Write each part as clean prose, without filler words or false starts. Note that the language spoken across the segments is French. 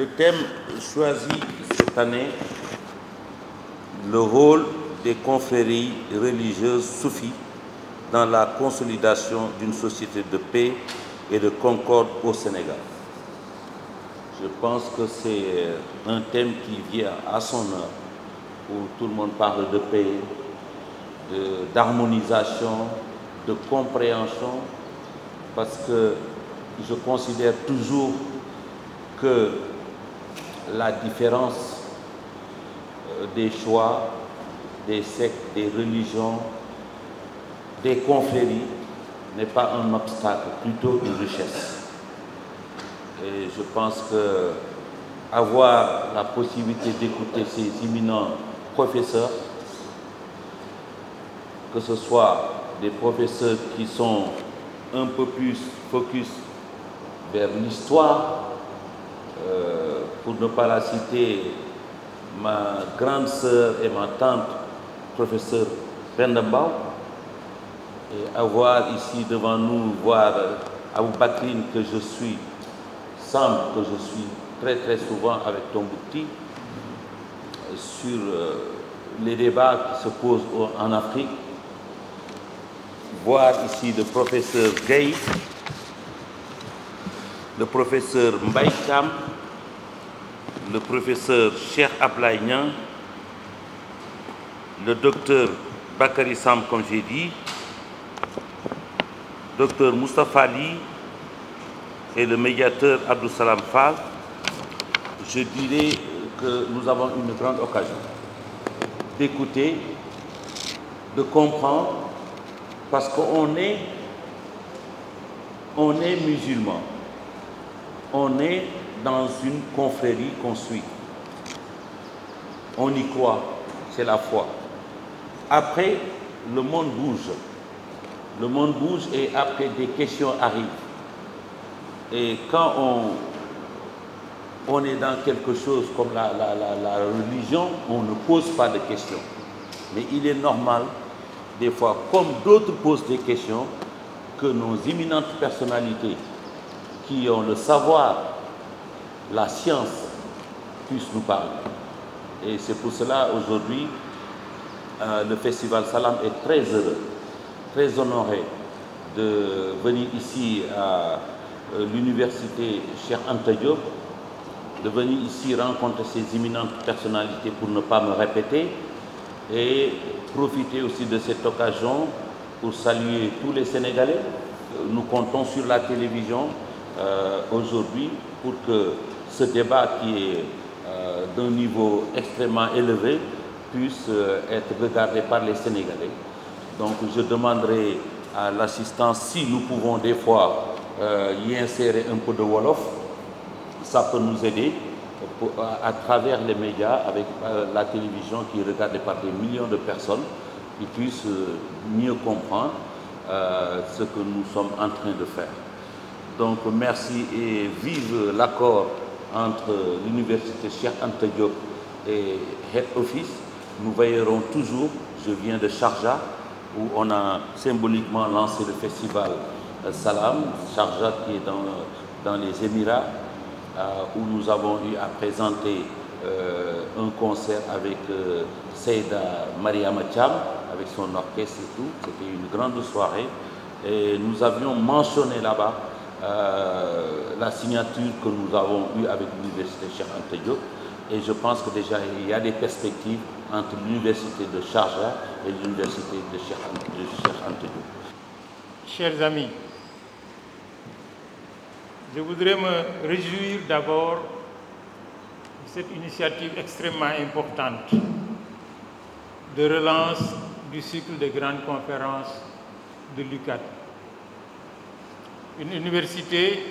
Le thème choisi cette année, le rôle des confréries religieuses soufis dans la consolidation d'une société de paix et de concorde au Sénégal. Je pense que c'est un thème qui vient à son heure, où tout le monde parle de paix, d'harmonisation, de compréhension, parce que je considère toujours que la différence des choix, des sectes, des religions, des confréries n'est pas un obstacle, plutôt une richesse. Et je pense que avoir la possibilité d'écouter ces éminents professeurs, que ce soit des professeurs qui sont un peu plus focus vers l'histoire, pour ne pas la citer, ma grande sœur et ma tante, professeur Pendambao, et avoir ici devant nous, voir Abou Bakrine que je suis, semble que je suis très souvent avec Tomboucti, sur les débats qui se posent en Afrique, voir ici le professeur Gueye, le professeur Mbaye Thiam, le professeur Cheikh Ablaye Niang, le docteur Bakary Sam, comme j'ai dit, docteur Moustapha Ali et le médiateur Abdou Salam Fall. Je dirais que nous avons une grande occasion d'écouter, de comprendre, parce qu'on est musulman, on est dans une confrérie qu'on suit, on y croit, c'est la foi. Après, le monde bouge et après des questions arrivent. Et quand on est dans quelque chose comme la religion, on ne pose pas de questions. Mais il est normal, des fois, comme d'autres posent des questions, que nos éminentes personnalités qui ont le savoir, la science, puissent nous parler. Et c'est pour cela, aujourd'hui, le Festival Salam est très heureux, très honoré de venir ici à l'université Cheikh Anta Diop, de venir ici rencontrer ces éminentes personnalités pour ne pas me répéter et profiter aussi de cette occasion pour saluer tous les Sénégalais. Nous comptons sur la télévision aujourd'hui pour que ce débat qui est d'un niveau extrêmement élevé puisse être regardé par les Sénégalais. Donc je demanderai à l'assistance si nous pouvons des fois y insérer un peu de Wolof. Ça peut nous aider à travers les médias, avec la télévision qui est regardée par des millions de personnes, qui puissent mieux comprendre ce que nous sommes en train de faire. Donc merci et vive l'accord entre l'université Cheikh Anta Diop et Head Office. Nous veillerons toujours, je viens de Sharjah, où on a symboliquement lancé le festival Salam, Sharjah qui est dans les Émirats, où nous avons eu à présenter un concert avec Seyda Mariama Thiam, avec son orchestre et tout. C'était une grande soirée. Et nous avions mentionné là-bas la signature que nous avons eue avec l'université Cheikh Anta Diop. Et je pense que déjà il y a des perspectives entre l'université de Sharjah et l'université de Cheikh Anta Diop. Chers amis, je voudrais me réjouir d'abord de cette initiative extrêmement importante de relance du cycle de grandes conférences de l'UCAD. Une université,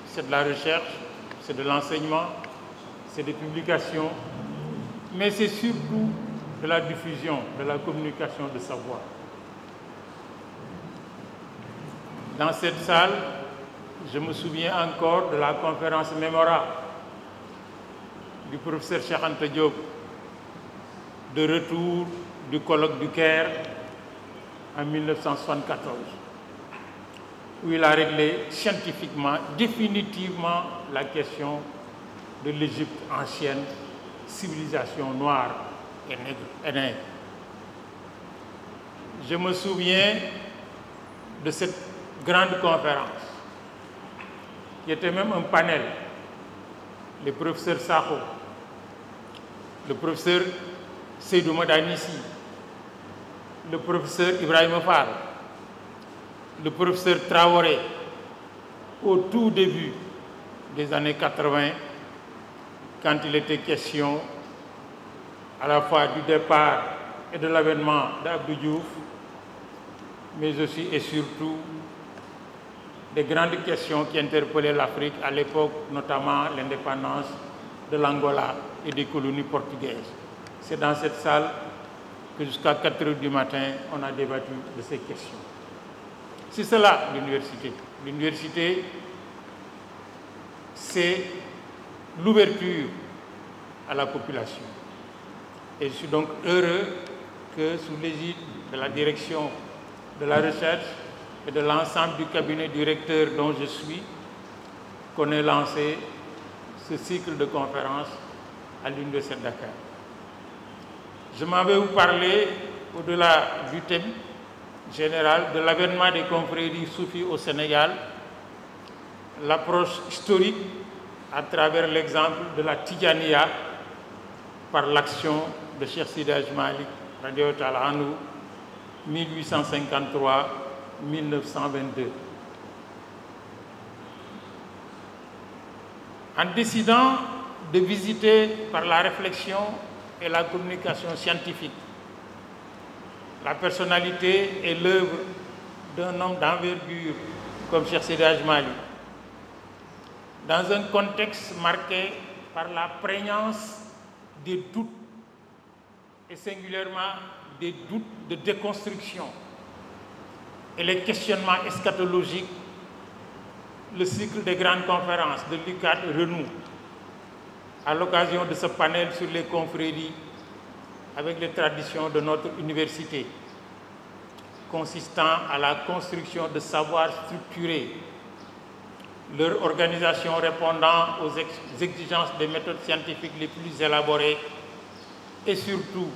c'est de la recherche, c'est de l'enseignement, c'est des publications, mais c'est surtout de la diffusion, de la communication de savoir. Dans cette salle, je me souviens encore de la conférence mémorable du professeur Cheikh Anta Diop, de retour du colloque du Caire en 1974, où il a réglé scientifiquement, définitivement la question de l'Égypte ancienne, civilisation noire et nègre. Je me souviens de cette grande conférence, qui était même un panel. Le professeur Sakho, le professeur Seydou Madanissi, le professeur Ibrahim Fall, le professeur Traoré, au tout début des années 80, quand il était question à la fois du départ et de l'avènement d'Abdou Diouf, mais aussi et surtout des grandes questions qui interpellaient l'Afrique à l'époque, notamment l'indépendance de l'Angola et des colonies portugaises. C'est dans cette salle que jusqu'à 4 h du matin, on a débattu de ces questions. C'est cela l'université. L'université, c'est l'ouverture à la population. Et je suis donc heureux que sous l'égide de la direction de la recherche et de l'ensemble du cabinet du recteur dont je suis, qu'on ait lancé ce cycle de conférences à l'Université de Dakar. Je m'en vais vous parler, au-delà du thème général, de l'avènement des confréries soufis au Sénégal, l'approche historique à travers l'exemple de la Tidjaniya par l'action de Cheikh Sidi Hadj Malick, radiyallahu ta'ala anhu, 1853-1922. En décidant de visiter par la réflexion et la communication scientifique la personnalité et l'œuvre d'un homme d'envergure comme Cheikh Sidi Hadj Malick, dans un contexte marqué par la prégnance des doutes et singulièrement des doutes de déconstruction et les questionnements eschatologiques, le cycle des grandes conférences de l'UCAD renoue à l'occasion de ce panel sur les confréries avec les traditions de notre université, consistant à la construction de savoirs structurés, leur organisation répondant aux exigences des méthodes scientifiques les plus élaborées et surtout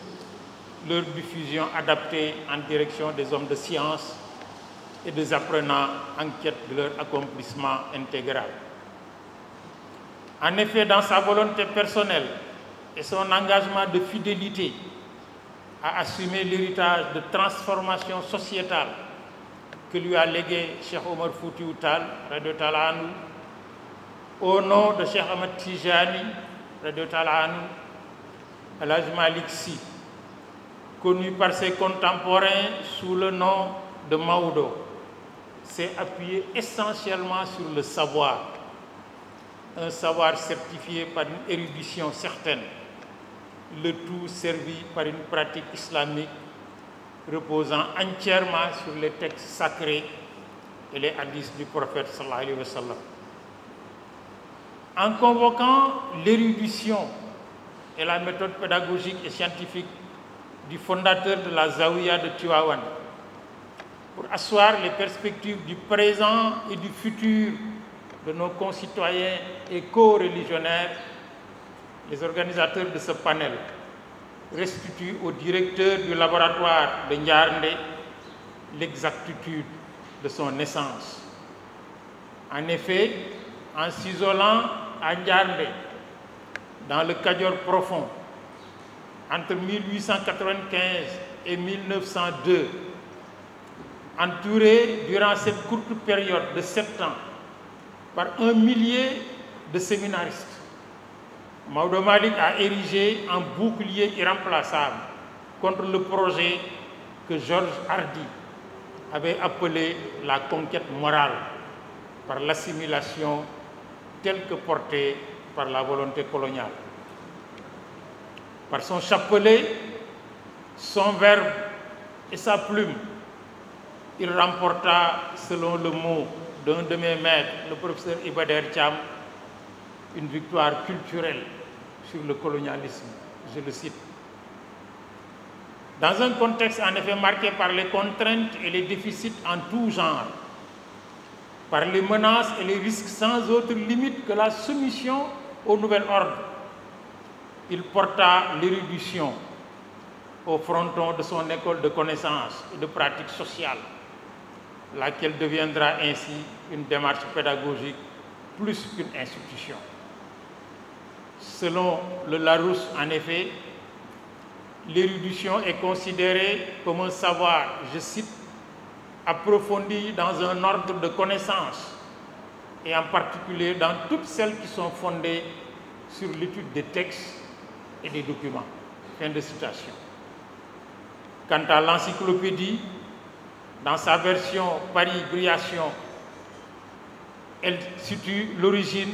leur diffusion adaptée en direction des hommes de science et des apprenants en quête de leur accomplissement intégral. En effet, dans sa volonté personnelle et son engagement de fidélité à assumer l'héritage de transformation sociétale que lui a légué Cheikh Omar Foutiyou Tall, radiyallahu ta'ala anhu, au nom de Cheikh Ahmed Tijani, radiyallahu ta'ala anhu, El Hadj Malick Sy, connu par ses contemporains sous le nom de Maodo, s'est appuyé essentiellement sur le savoir, un savoir certifié par une érudition certaine, le tout servi par une pratique islamique reposant entièrement sur les textes sacrés et les hadiths du prophète sallallahu alayhi wa sallam. En convoquant l'érudition et la méthode pédagogique et scientifique du fondateur de la Zawiya de Tivaouane pour asseoir les perspectives du présent et du futur de nos concitoyens et co-religionnaires, les organisateurs de ce panel restituent au directeur du laboratoire de Ndiarndé l'exactitude de son essence. En effet, en s'isolant à Ndiarndé, dans le Kadior profond, entre 1895 et 1902, entouré durant cette courte période de 7 ans par 1 millier de séminaristes, Maodo Malick a érigé un bouclier irremplaçable contre le projet que Georges Hardy avait appelé la conquête morale par l'assimilation telle que portée par la volonté coloniale. Par son chapelet, son verbe et sa plume, il remporta, selon le mot d'un de mes maîtres, le professeur Ibader Thiam, une victoire culturelle sur le colonialisme. Je le cite. Dans un contexte en effet marqué par les contraintes et les déficits en tout genre, par les menaces et les risques sans autre limite que la soumission au nouvel ordre, il porta l'érudition au fronton de son école de connaissances et de pratiques sociales, laquelle deviendra ainsi une démarche pédagogique plus qu'une institution. Selon le Larousse, en effet, l'érudition est considérée comme un savoir, je cite, approfondi dans un ordre de connaissances, et en particulier dans toutes celles qui sont fondées sur l'étude des textes et des documents. Fin de citation. Quant à l'encyclopédie, dans sa version Paris-Briation, elle situe l'origine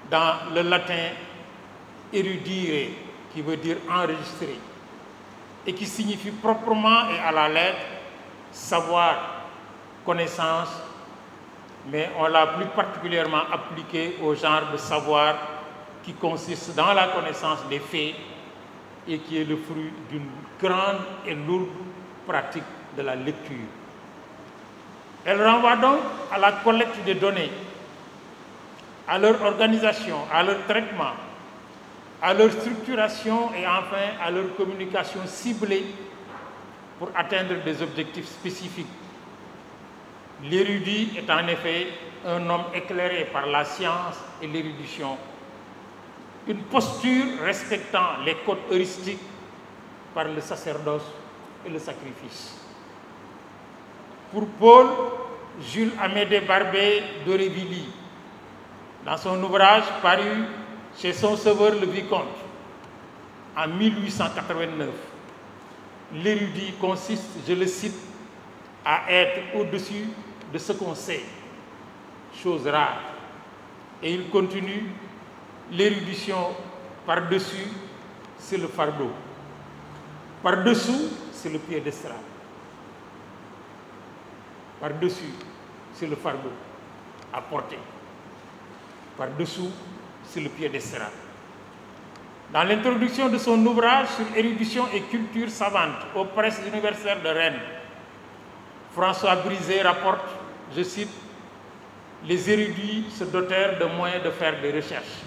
dans le latin érudire, qui veut dire enregistrer, et qui signifie proprement et à la lettre savoir, connaissance, mais on l'a plus particulièrement appliqué au genre de savoir qui consiste dans la connaissance des faits et qui est le fruit d'une grande et lourde pratique de la lecture. Elle renvoie donc à la collecte des données, à leur organisation, à leur traitement, à leur structuration et enfin à leur communication ciblée pour atteindre des objectifs spécifiques. L'érudit est en effet un homme éclairé par la science et l'érudition, une posture respectant les codes heuristiques par le sacerdoce et le sacrifice. Pour Paul, Jules Amédée Barbé d'Aurevilly, dans son ouvrage paru chez son sauveur le Vicomte en 1889, l'érudit consiste, je le cite, à être au-dessus de ce qu'on sait, chose rare. Et il continue, l'érudition par-dessus, c'est le fardeau. Par-dessous, c'est le piédestal. Par-dessus, c'est le fardeau à porter. Par-dessous, c'est le piédestal. Dans l'introduction de son ouvrage sur érudition et culture savante aux presses universitaires de Rennes, François Brisé rapporte, je cite, « Les érudits se dotèrent de moyens de faire des recherches,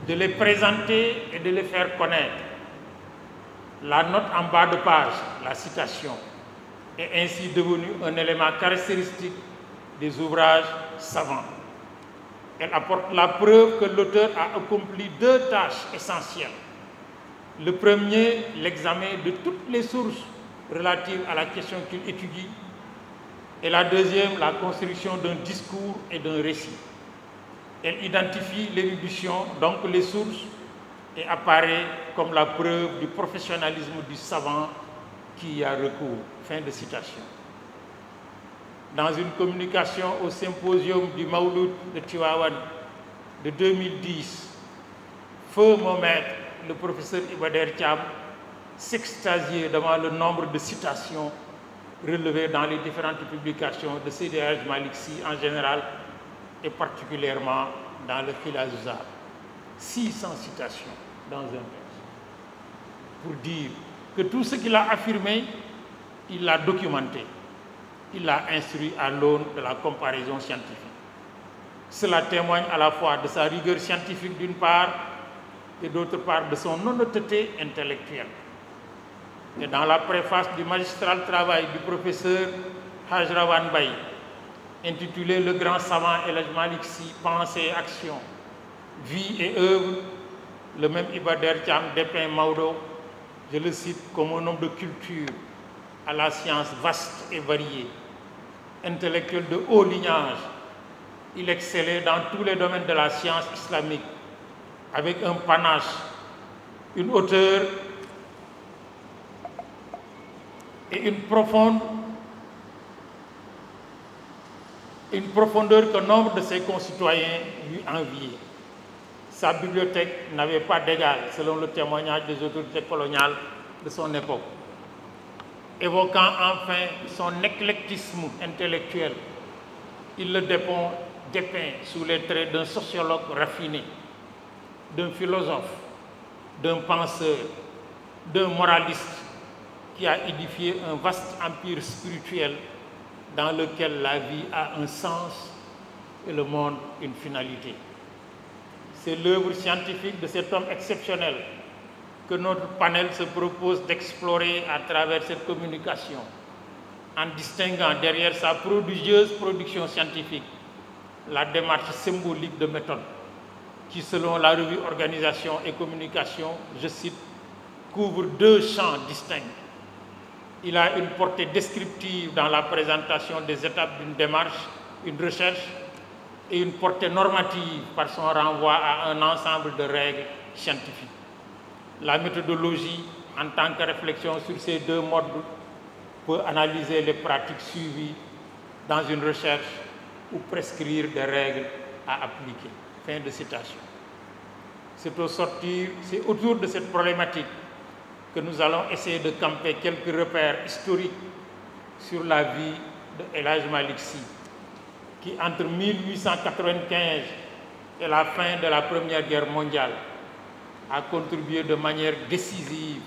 de les présenter et de les faire connaître. La note en bas de page, la citation, est ainsi devenue un élément caractéristique des ouvrages savants. Elle apporte la preuve que l'auteur a accompli deux tâches essentielles. Le premier, l'examen de toutes les sources relatives à la question qu'il étudie, et la deuxième, la construction d'un discours et d'un récit. Elle identifie l'érudition, donc les sources, et apparaît comme la preuve du professionnalisme du savant qui y a recours. Fin de citation. Dans une communication au symposium du Maouloud de Tivaouane de 2010, feu mon maître, le professeur Iba Der Thiam, s'extasiait devant le nombre de citations relevées dans les différentes publications de Seydi Hadji Malick Sy en général et particulièrement dans le Khilazouza. 600 citations dans un texte. Pour dire que tout ce qu'il a affirmé, il l'a documenté. Il l'a instruit à l'aune de la comparaison scientifique. Cela témoigne à la fois de sa rigueur scientifique d'une part et d'autre part de son honnêteté intellectuelle. Et dans la préface du magistral travail du professeur Hajrawan Baye, intitulé « Le grand savant El Hadji Malick Sy, pensée et action, vie et œuvre », le même Iba Der Thiam dépeint Maodo, je le cite, comme un homme de culture, à la science vaste et variée, intellectuel de haut lignage. Il excellait dans tous les domaines de la science islamique, avec un panache, une hauteur et une profondeur que nombre de ses concitoyens lui enviaient. Sa bibliothèque n'avait pas d'égal, selon le témoignage des autorités coloniales de son époque. Évoquant enfin son éclectisme intellectuel, il le dépeint sous les traits d'un sociologue raffiné, d'un philosophe, d'un penseur, d'un moraliste qui a édifié un vaste empire spirituel dans lequel la vie a un sens et le monde une finalité. C'est l'œuvre scientifique de cet homme exceptionnel que notre panel se propose d'explorer à travers cette communication, en distinguant derrière sa prodigieuse production scientifique la démarche symbolique de méthode qui, selon la revue Organisation et Communication, je cite, couvre deux champs distincts. Il a une portée descriptive dans la présentation des étapes d'une démarche, une recherche, et une portée normative par son renvoi à un ensemble de règles scientifiques. La méthodologie, en tant que réflexion sur ces deux modes, peut analyser les pratiques suivies dans une recherche ou prescrire des règles à appliquer. Fin de citation. C'est autour de cette problématique que nous allons essayer de camper quelques repères historiques sur la vie de El Hadj Malick Sy, qui, entre 1895 et la fin de la Première Guerre mondiale, a contribué de manière décisive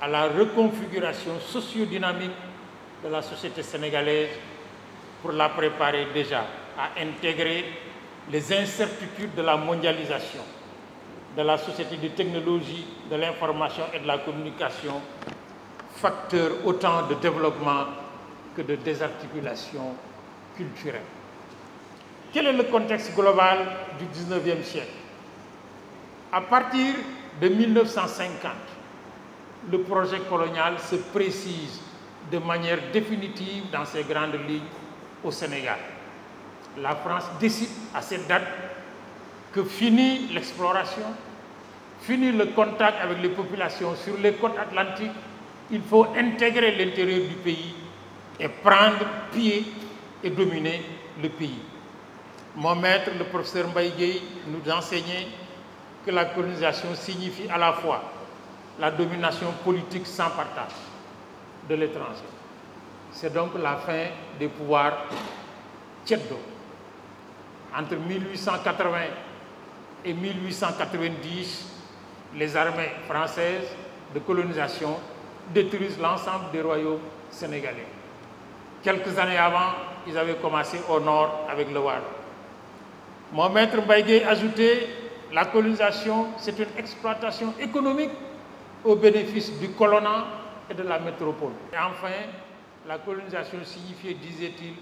à la reconfiguration socio-dynamique de la société sénégalaise pour la préparer déjà à intégrer les incertitudes de la mondialisation, de la société de technologie, de l'information et de la communication, facteurs autant de développement que de désarticulation culturelle. Quel est le contexte global du XIXe siècle? À partir de 1950, le projet colonial se précise de manière définitive dans ses grandes lignes au Sénégal. La France décide à cette date que finit l'exploration, finit le contact avec les populations sur les côtes atlantiques, il faut intégrer l'intérieur du pays et prendre pied et dominer le pays. Mon maître, le professeur Mbaye Gueye, nous enseignait que la colonisation signifie à la fois la domination politique sans partage de l'étranger. C'est donc la fin des pouvoirs tchèddo. Entre 1880 et 1890, les armées françaises de colonisation détruisent l'ensemble des royaumes sénégalais. Quelques années avant, ils avaient commencé au nord avec le Wad. Mon maître Mbaye Gueye ajoutait: la colonisation, c'est une exploitation économique au bénéfice du colonat et de la métropole. Et enfin, la colonisation signifiait, disait-il,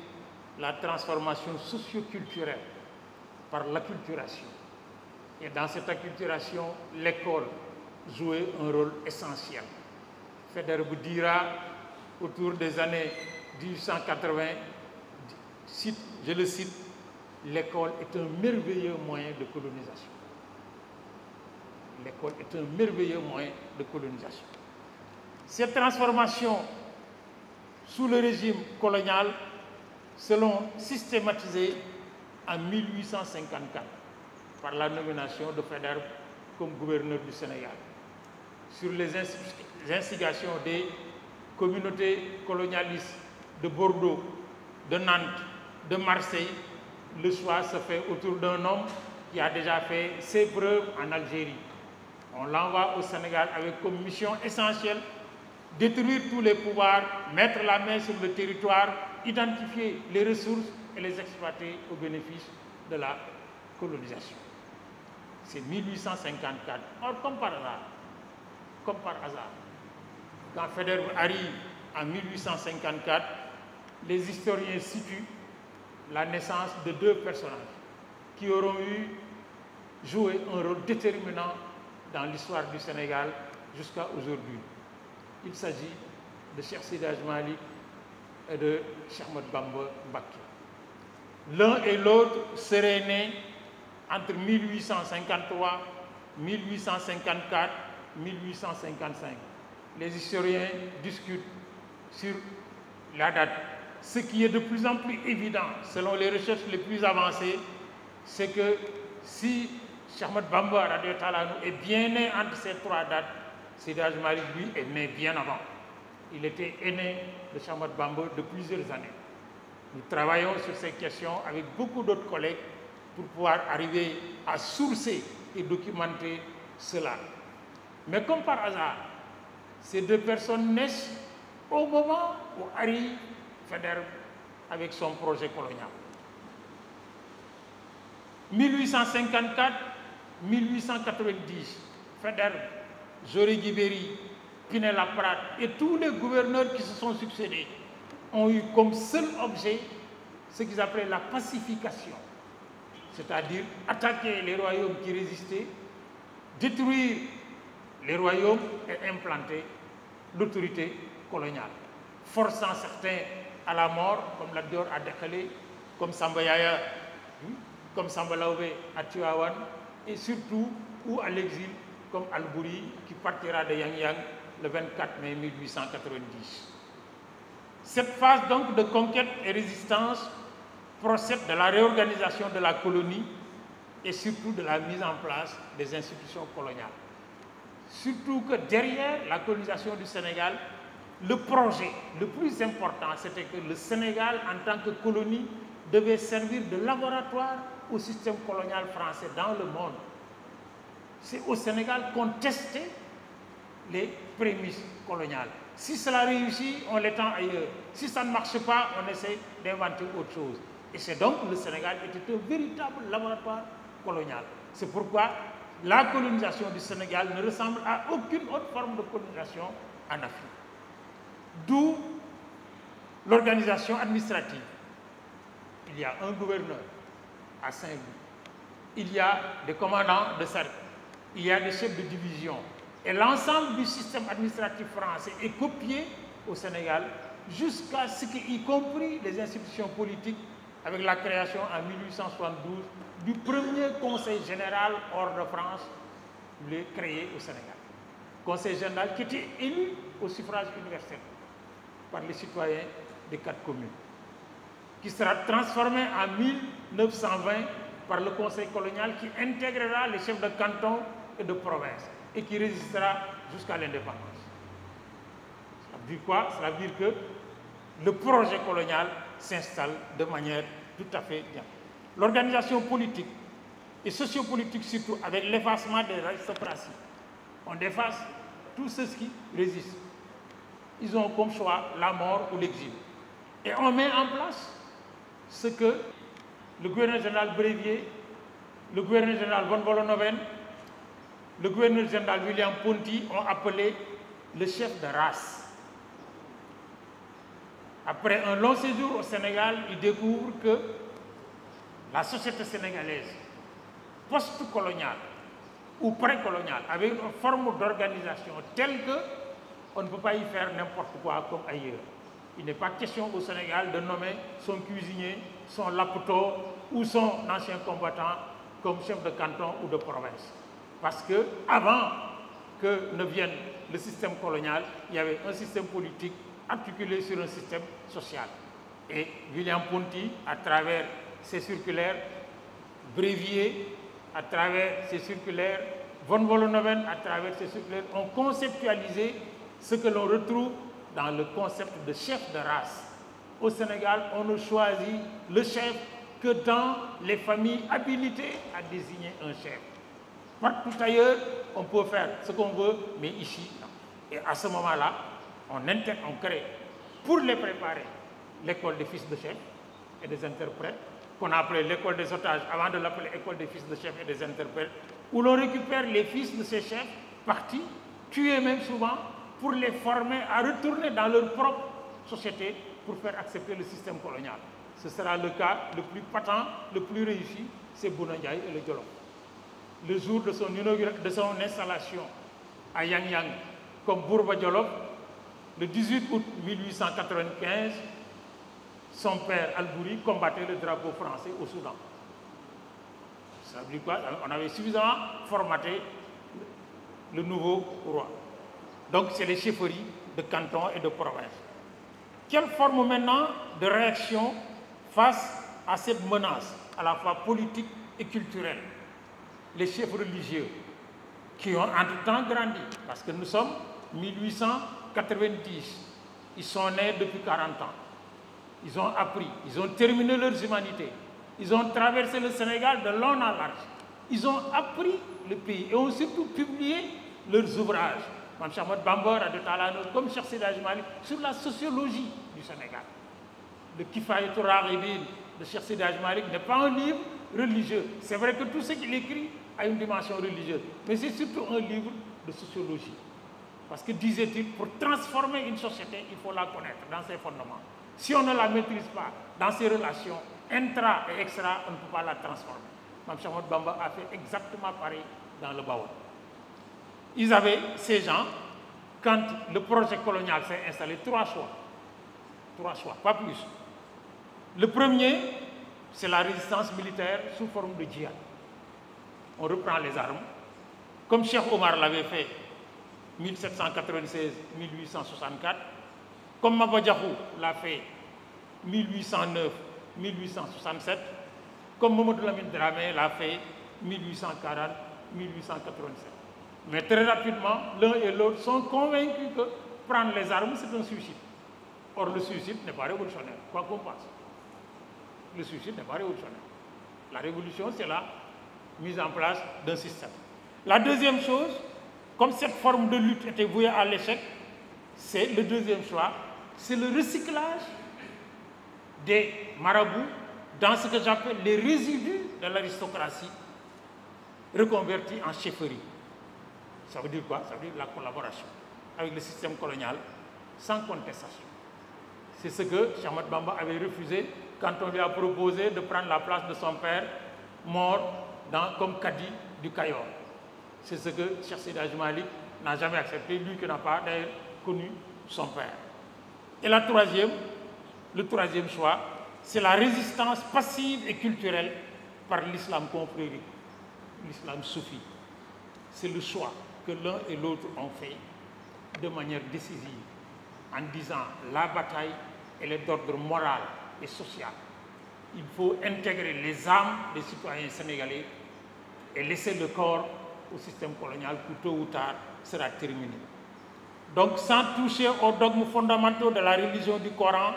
la transformation socio-culturelle par l'acculturation. Et dans cette acculturation, l'école jouait un rôle essentiel. Faidherbe dira, autour des années 1880, je le cite, l'école est un merveilleux moyen de colonisation. L'école est un merveilleux moyen de colonisation. Cette transformation sous le régime colonial seront systématisées en 1854 par la nomination de Faidherbe comme gouverneur du Sénégal. Sur les instigations des communautés colonialistes de Bordeaux, de Nantes, de Marseille, le choix se fait autour d'un homme qui a déjà fait ses preuves en Algérie. On l'envoie au Sénégal avec comme mission essentielle détruire tous les pouvoirs, mettre la main sur le territoire, identifier les ressources et les exploiter au bénéfice de la colonisation. C'est 1854. Or, comme par hasard, quand Faidherbe arrive en 1854, les historiens situent la naissance de deux personnages qui auront joué un rôle déterminant dans l'histoire du Sénégal jusqu'à aujourd'hui. Il s'agit de Cheikh Seydi Hadji Malick et de Cheikh Ahmadou Bamba Mbacké. L'un et l'autre seraient nés entre 1853, 1854, 1855. Les historiens discutent sur la date. Ce qui est de plus en plus évident, selon les recherches les plus avancées, c'est que si Cheikh Ahmadou Bamba est bien né entre ces trois dates, Seydi Hadji Malick, lui, est né bien avant. Il était aîné de Cheikh Ahmadou Bamba de plusieurs années. Nous travaillons sur ces questions avec beaucoup d'autres collègues pour pouvoir arriver à sourcer et documenter cela. Mais comme par hasard, ces deux personnes naissent au moment où arrive Faidherbe avec son projet colonial. 1854, 1890, Faidherbe, Jory Guibéry, Pinet-Laprade et tous les gouverneurs qui se sont succédés ont eu comme seul objet ce qu'ils appelaient la pacification, c'est-à-dire attaquer les royaumes qui résistaient, détruire les royaumes et implanter l'autorité coloniale, forçant certains à la mort, comme Lat Dior à Dekele, comme Samba Yaya, comme Samba Laobé à Tivaouane, et surtout ou à l'exil, comme Albouri, qui partira de Yang Yang le 24 mai 1890. Cette phase donc de conquête et résistance procède de la réorganisation de la colonie et surtout de la mise en place des institutions coloniales. Surtout que derrière la colonisation du Sénégal, le projet le plus important, c'était que le Sénégal, en tant que colonie, devait servir de laboratoire au système colonial français dans le monde. C'est au Sénégal qu'on testait les prémices coloniales. Si cela réussit, on l'étend ailleurs. Si ça ne marche pas, on essaie d'inventer autre chose. Et c'est donc le Sénégal était un véritable laboratoire colonial. C'est pourquoi la colonisation du Sénégal ne ressemble à aucune autre forme de colonisation en Afrique. D'où l'organisation administrative. Il y a un gouverneur à Saint-Louis. Il y a des commandants de cercle. Il y a des chefs de division. Et l'ensemble du système administratif français est copié au Sénégal jusqu'à ce qu'y compris les institutions politiques avec la création en 1872 du premier conseil général hors de France, créé au Sénégal. Conseil général qui était élu au suffrage universel par les citoyens des 4 communes, qui sera transformé en 1920 par le conseil colonial qui intégrera les chefs de canton et de province et qui résistera jusqu'à l'indépendance. Ça veut dire quoi? Ça veut dire que le projet colonial s'installe de manière tout à fait bien. L'organisation politique et sociopolitique surtout, avec l'effacement des aristocraties. On efface tous ceux qui résistent. Ils ont comme choix la mort ou l'exil. Et on met en place ce que le gouverneur général Brévier, le gouverneur général von Vollenhoven, le gouverneur général William Ponty ont appelé le chef de race. Après un long séjour au Sénégal, ils découvrent que la société sénégalaise, post-coloniale ou pré-coloniale, avait une forme d'organisation telle qu'on ne peut pas y faire n'importe quoi comme ailleurs. Il n'est pas question au Sénégal de nommer son cuisinier, son lapoteau ou son ancien combattant comme chef de canton ou de province. Parce que avant que ne vienne le système colonial, il y avait un système politique articulé sur un système social. Et William Ponty, à travers ses circulaires, Brévier, à travers ses circulaires, von Vollenhoven, à travers ses circulaires, ont conceptualisé ce que l'on retrouve dans le concept de chef de race. Au Sénégal, on ne choisit le chef que dans les familles habilitées à désigner un chef. Partout ailleurs, on peut faire ce qu'on veut, mais ici, non. Et à ce moment-là, on crée, pour les préparer, l'école des fils de chefs et des interprètes, qu'on a appelé l'école des otages, avant de l'appeler école des fils de chefs et des interprètes, où l'on récupère les fils de ces chefs, partis, tués même souvent, pour les former à retourner dans leur propre société pour faire accepter le système colonial. Ce sera le cas le plus patent, le plus réussi, c'est Bouna Ndiaye et le Jolof. Le jour de son installation à Yang Yang comme Bourba Jolof, le 18 août 1895, son père Albouri combattait le drapeau français au Soudan. Ça veut dire quoi? On avait suffisamment formaté le nouveau roi. Donc c'est les chefferies de canton et de province. Quelle forme maintenant de réaction face à cette menace, à la fois politique et culturelle? Les chefs religieux qui ont entre-temps grandi, parce que nous sommes 1890, ils sont nés depuis 40 ans. Ils ont appris, ils ont terminé leurs humanités. Ils ont traversé le Sénégal de long en large. Ils ont appris le pays et ont surtout publié leurs ouvrages. Mme Chamad Bambor a de Talano, comme Cheikh Seydi Hadji Malick, sur la sociologie du Sénégal. Le Kifayatul Raghibin de Cheikh Seydi Hadji Malick n'est pas un livre religieux. C'est vrai que tout ce qu'il écrit a une dimension religieuse, mais c'est surtout un livre de sociologie. Parce que, disait-il, pour transformer une société, il faut la connaître dans ses fondements. Si on ne la maîtrise pas dans ses relations intra et extra, on ne peut pas la transformer. Mme Cheikh Ahmadou Bamba a fait exactement pareil dans le Baol. Ils avaient, ces gens, quand le projet colonial s'est installé, trois choix, pas plus. Le premier, c'est la résistance militaire sous forme de djihad. On reprend les armes, comme Cheikh Omar l'avait fait 1796-1864, comme Maba Diakhou l'a fait 1809-1867, comme Mamadou Lamine Dramé l'a fait 1840-1887. Mais très rapidement, l'un et l'autre sont convaincus que prendre les armes, c'est un suicide. Or, le suicide n'est pas révolutionnaire, quoi qu'on pense. Le suicide n'est pas révolutionnaire. La révolution, c'est la mise en place d'un système. La deuxième chose, comme cette forme de lutte était vouée à l'échec, c'est le deuxième choix, c'est le recyclage des marabouts dans ce que j'appelle les résidus de l'aristocratie reconvertis en chefferie. Ça veut dire quoi? Ça veut dire la collaboration avec le système colonial sans contestation. C'est ce que Cheikh Ahmadou Bamba avait refusé quand on lui a proposé de prendre la place de son père mort comme cadi du Cayor. C'est ce que Cheikh Seydi Hadji Malick n'a jamais accepté, lui qui n'a pas d'ailleurs connu son père. Et le troisième choix, c'est la résistance passive et culturelle par l'islam confrérique, l'islam soufi. C'est le choix que l'un et l'autre ont fait de manière décisive en disant la bataille, elle est d'ordre moral et social. Il faut intégrer les âmes des citoyens sénégalais et laisser le corps au système colonial qui tôt ou tard sera terminé. Donc, sans toucher aux dogmes fondamentaux de la religion du Coran,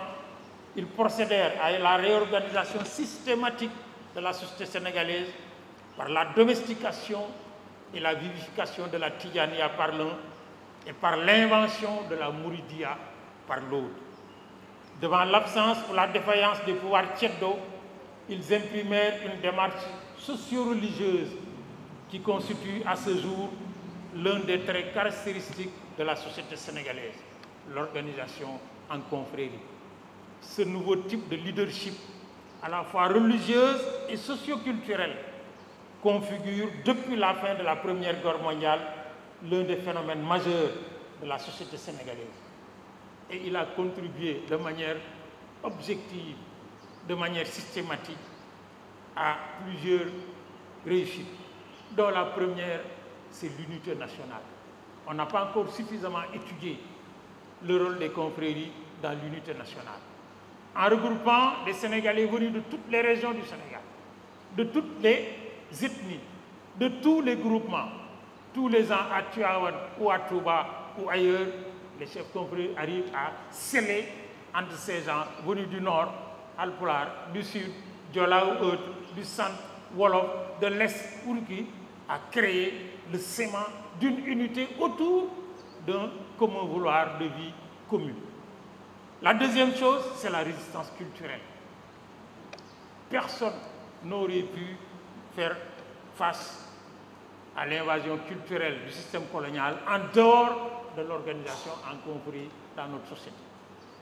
ils procédèrent à la réorganisation systématique de la société sénégalaise par la domestication et la vivification de la Tidjaniya par l'un et par l'invention de la Mouridia par l'autre. Devant l'absence ou la défaillance des pouvoirs tchèddo, ils imprimèrent une démarche socio-religieuse qui constitue à ce jour l'un des traits caractéristiques de la société sénégalaise, l'organisation en confrérie. Ce nouveau type de leadership, à la fois religieuse et socio-culturelle, configure depuis la fin de la Première Guerre mondiale l'un des phénomènes majeurs de la société sénégalaise. Et il a contribué de manière objective, de manière systématique, à plusieurs réussites, dont la première, c'est l'unité nationale. On n'a pas encore suffisamment étudié le rôle des confréries dans l'unité nationale. En regroupant des Sénégalais venus de toutes les régions du Sénégal, de toutes les ethnies, de tous les groupements, tous les ans à Tivaouane ou à Touba ou ailleurs, les chefs confréries arrivent à sceller entre ces gens venus du nord, Alpulaar, du sud, Diola ou autre, du centre, Wolof, de l'est, Oulki, à créer le sément d'une unité autour d'un commun vouloir de vie commune. La deuxième chose, c'est la résistance culturelle. Personne n'aurait pu faire face à l'invasion culturelle du système colonial en dehors de l'organisation en confrérie dans notre société.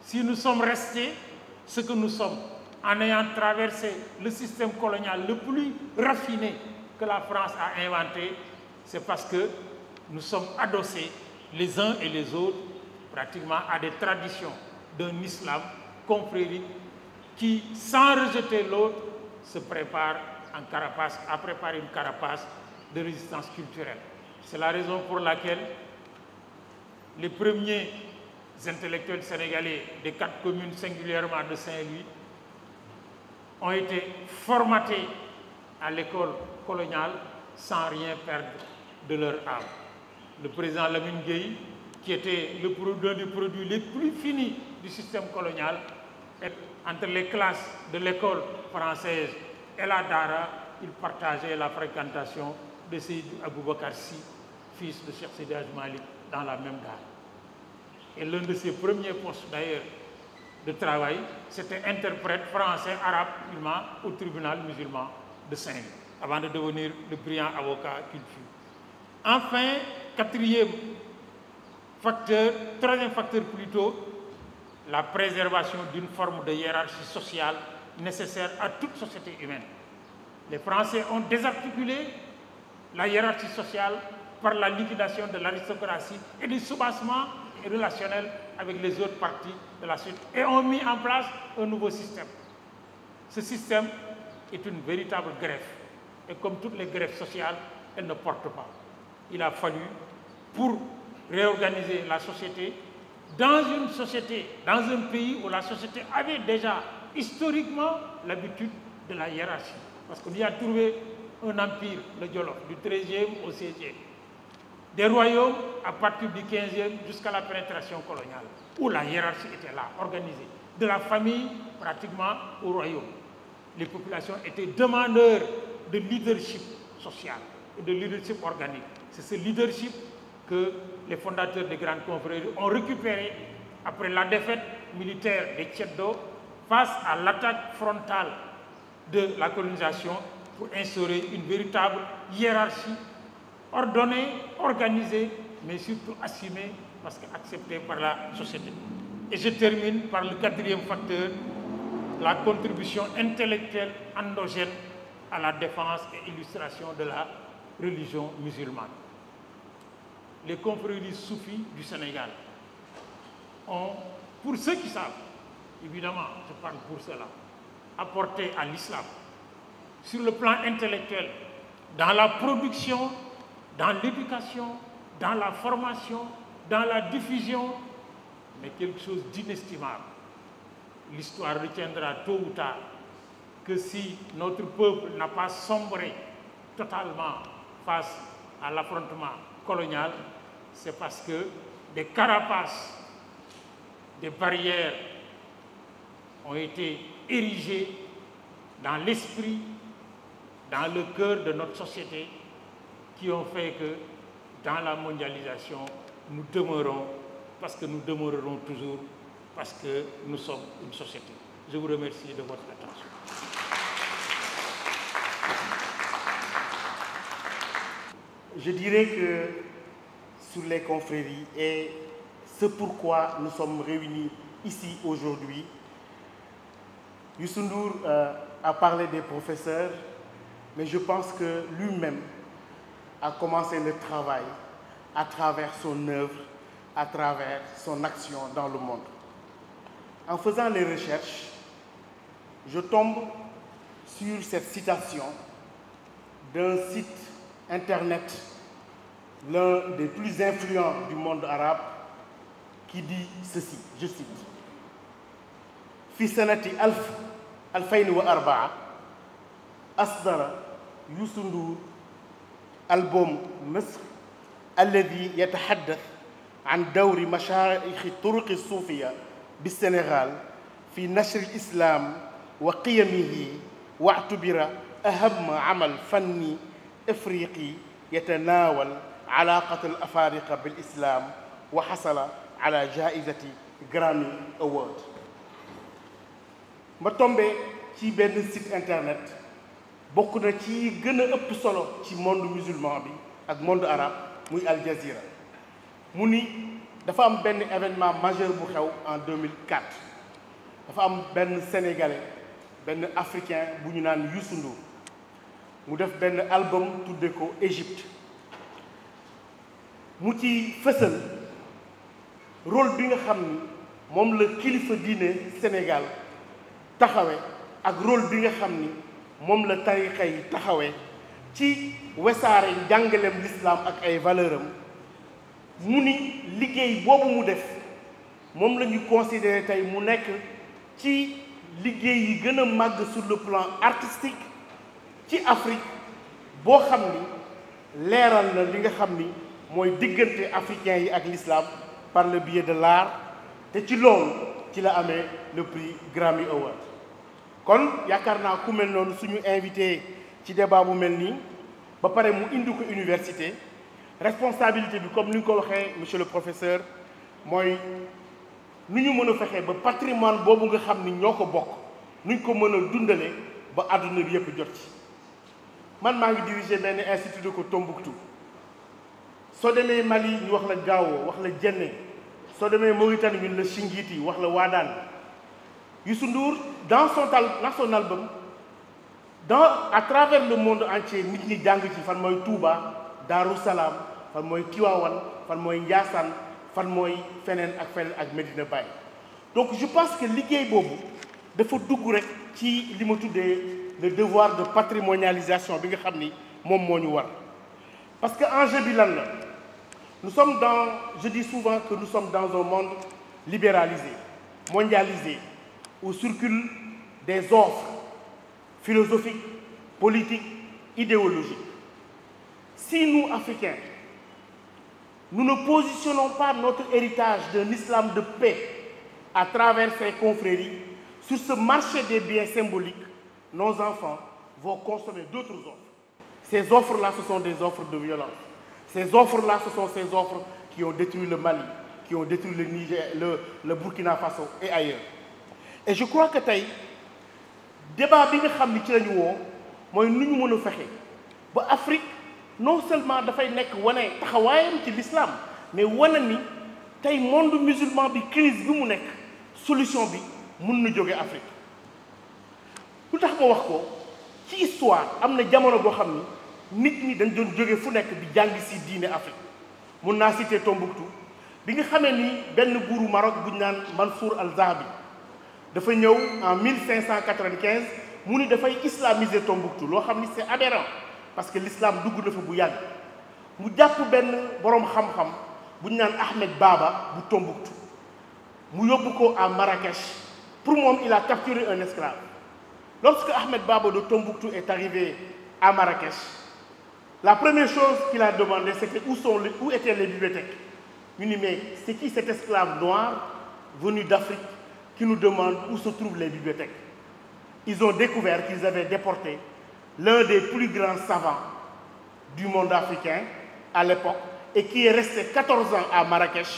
Si nous sommes restés ce que nous sommes, en ayant traversé le système colonial le plus raffiné que la France a inventé, c'est parce que nous sommes adossés les uns et les autres pratiquement à des traditions d'un islam confrérique qui, sans rejeter l'autre, se prépare en carapace, à préparer une carapace de résistance culturelle. C'est la raison pour laquelle les premiers intellectuels sénégalais des 4 communes, singulièrement de Saint-Louis, ont été formatés à l'école coloniale sans rien perdre de leur âme. Le président Lamine Gueye, qui était l'un des produits les plus finis du système colonial, entre les classes de l'école française et la Dara, il partageait la fréquentation de Seydou Aboubacar Sy, fils de Cheikh Seydi Hadji Malick, dans la même gare. Et l'un de ses premiers postes d'ailleurs de travail, c'était interprète français, arabe, musulman au tribunal musulman de Saint-Louis. avant de devenir le brillant avocat qu'il fut. Enfin, troisième facteur plutôt, la préservation d'une forme de hiérarchie sociale nécessaire à toute société humaine. Les Français ont désarticulé la hiérarchie sociale par la liquidation de l'aristocratie et du soubassement relationnel avec les autres parties de la société et ont mis en place un nouveau système. Ce système est une véritable greffe et comme toutes les greffes sociales, elle ne porte pas. Il a fallu, pour réorganiser la société, dans un pays où la société avait déjà historiquement l'habitude de la hiérarchie. Parce qu'on y a trouvé un empire, le Jolof, du XIIIe au XVIe. Des royaumes à partir du XVe jusqu'à la pénétration coloniale, où la hiérarchie était là, organisée. De la famille pratiquement au royaume. Les populations étaient demandeurs de leadership social et de leadership organique. C'est ce leadership que les fondateurs des grandes confréries ont récupéré après la défaite militaire des Tcheddo face à l'attaque frontale de la colonisation pour instaurer une véritable hiérarchie ordonnée, organisée, mais surtout assumée parce qu'acceptée par la société. Et je termine par le quatrième facteur, la contribution intellectuelle endogène à la défense et illustration de la religion musulmane. Les confréries soufis du Sénégal ont, pour ceux qui savent, évidemment, je parle pour cela, apporté à l'islam, sur le plan intellectuel, dans la production, dans l'éducation, dans la formation, dans la diffusion, mais quelque chose d'inestimable. L'histoire retiendra tôt ou tard que si notre peuple n'a pas sombré totalement face à l'affrontement colonial, c'est parce que des carapaces, des barrières ont été érigées dans l'esprit, dans le cœur de notre société, qui ont fait que dans la mondialisation, nous demeurons, parce que nous demeurerons toujours, parce que nous sommes une société. Je vous remercie de votre attention. Je dirais que sur les confréries et ce pourquoi nous sommes réunis ici aujourd'hui, Youssou N'Dour a parlé des professeurs, mais je pense que lui-même a commencé le travail à travers son œuvre, à travers son action dans le monde. En faisant les recherches, je tombe sur cette citation d'un site internet, l'un des plus influents du monde arabe, qui dit ceci, je cite: Fi sanati 2004 asdara Youssou N'Dour album Misr الذي يتحدث عن دور مشايخ الطرق الصوفية بالسنغال في نشر الإسلام وقيمه واعتبر أهم عمل فني إفريقي يتناول علاقة الأفارقة بالإسلام وحصل على جائزة Grammy Award. ma tombé ci benn site internet bokk na ci gën a ëpp solo ci monde musulman bi ak monde arabe muy Al Jazeera mu ni dafa am benn événement majeur bu xew en 2004 dafa am benn sénégalais benn africain bu ñu naan Youssou N'Dour mu def benn album tudde ko Égypte mu ci fësal rôle bi nga xam ni moom la kilifa diine Sénégal taxawe ak rôle bi nga xam ni moom la tarixa yi taxawe ci wesaare njàngaleem l'islam ak ay valeur am mu ni liggéey boobu mu def moom la ñu considéré tey mu nekk ci liggéey yi gën a màgg sur le plan artistique ci Afrique boo xam ni leeral na li nga xam ni mooy diggante africain yi ak l'islam par le biais de l'art te ci loolu ci la amee le prix Grammy Award. kon yaakaar naa ku mel noonu suñu invité ci débat bu mel nii ba pare mu indi ko université responsabilité bi comme ni nga ko waxee monsieur le professeur mooy nu ñu mën a fexee ba patrimoine boobu nga xam ni ñoo ko bokk nuñ ko mën a dundale ba àdduna bi yëpp jot ci man maa ngi diriger benn institut de ko Tombouctou soo demee Mali ñu wax la Gao wax la Djenné soo demee Mauritanie ñun la Chinguitti wax la Wadane. Youssou Ndour dans son album à travers le monde entier nit ñi jàng ci fan mooy Touba Darou Salam fan mooy Tivaouane fan mooy Ndiassane fan mooy feneen ak Medina Baye. Donc je pense que liggéey boobu dafa dugg rek ci li ma tuddee le devoir de patrimonialisation bi nga xam ni moom moo ñu war parce que enjeu bi lan la je dis souvent que nous sommes dans un monde libéralisé mondialisé où circulent des offres philosophiques, politiques, idéologiques. Si nous, Africains, nous ne positionnons pas notre héritage d'un islam de paix à travers ces confréries sur ce marché des biens symboliques, nos enfants vont consommer d'autres offres. Ces offres-là, ce sont des offres de violence. Ces offres-là, ce sont ces offres qui ont détruit le Mali, qui ont détruit le Niger, le Burkina Faso et ailleurs. Et je crois que tey débat bi nga xam ni ci la ñu woo mooy nu ñu mën a fexe ba Afrique non seulement dafay nekk wane taxawaayam ci l'islam mais wane ni tey monde musulman bi crise bi mu nekk solution bi mun na jóge Afrique. lu tax ma wax ko ci histoire am na jamono boo xam ni nit ñi dañ doon jóge fu nekk di jàng si diine Afrique mun naa citer Tombouctou bi nga xamee ni benn buuru Maroc bu ñu naan Mansour al-Zahabi dafa ñëw en 1595 mu ni dafay islamiser Tombouctou loo xam ni c'est aberrant parce que l'islam dugg na fa bu yàgg mu jàpp benn boroom xam-xam bu ñu naan Ahmed Baba bu Tombouctou mu yóbbu ko à Marrakech pour moom il a capturé un esclave. Lorsque Ahmed Baba de Tombouctou est arrivé à Marrakech, la première chose qu'il a demandé c'était où étaient les bibliothèques. ñu ni mais c'est qui cet esclave noir venu d'Afrique qui nous demande où se trouvent les bibliothèques. Ils ont découvert qu'ils avaient déporté l'un des plus grands savants du monde africain à l'époque et qui est resté 14 ans à Marrakech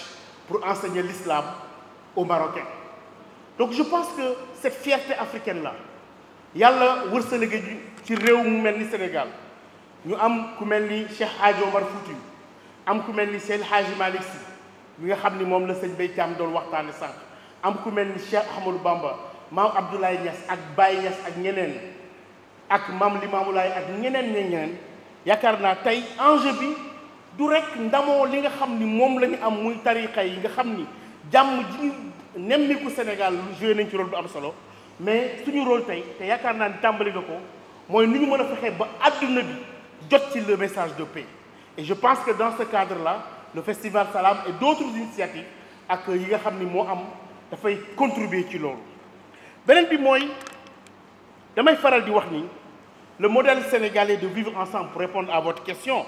pour enseigner l'islam aux Marocains. Donc je pense que cette fierté africaine-là, yàlla wërsëg ci réew mu mel ni Sénégal ñu am ku mel ni Cheikh Hadji Omar Foutiyou am ku mel ni Seydi Hadji Malick Sy mi nga xam ni moom la sëñ Bay Thiam doon waxtaane sànq am ku mel ni Cheikh Ahmadou Bamba maam Abdoulaye Niass ak Baye Niass ak ñeneen ak maam Limamou Laye ak ñeneen yaakaar naa tey enjeu bi du rek ndamoo li nga xam ni moom la ñu am muy tariqa yi nga xam ni jàmm ji ñu nemmiku Sénégal joué nañ ci rôle bu am solo mais suñu rôle tey te yaakaar naa ni tàmbali na ko mooy ni ñu mën a fexe ba àdduna bi jot ci le message de paix. Et je pense que dans ce cadre-là le festival Salam et d'autres initiatives ak yi nga xam ni moo am dafay contribuer ci loolu. beneen bi mooy damay faral di wax ni le modèle sénégalais de vivre ensemble pour répondre à votre question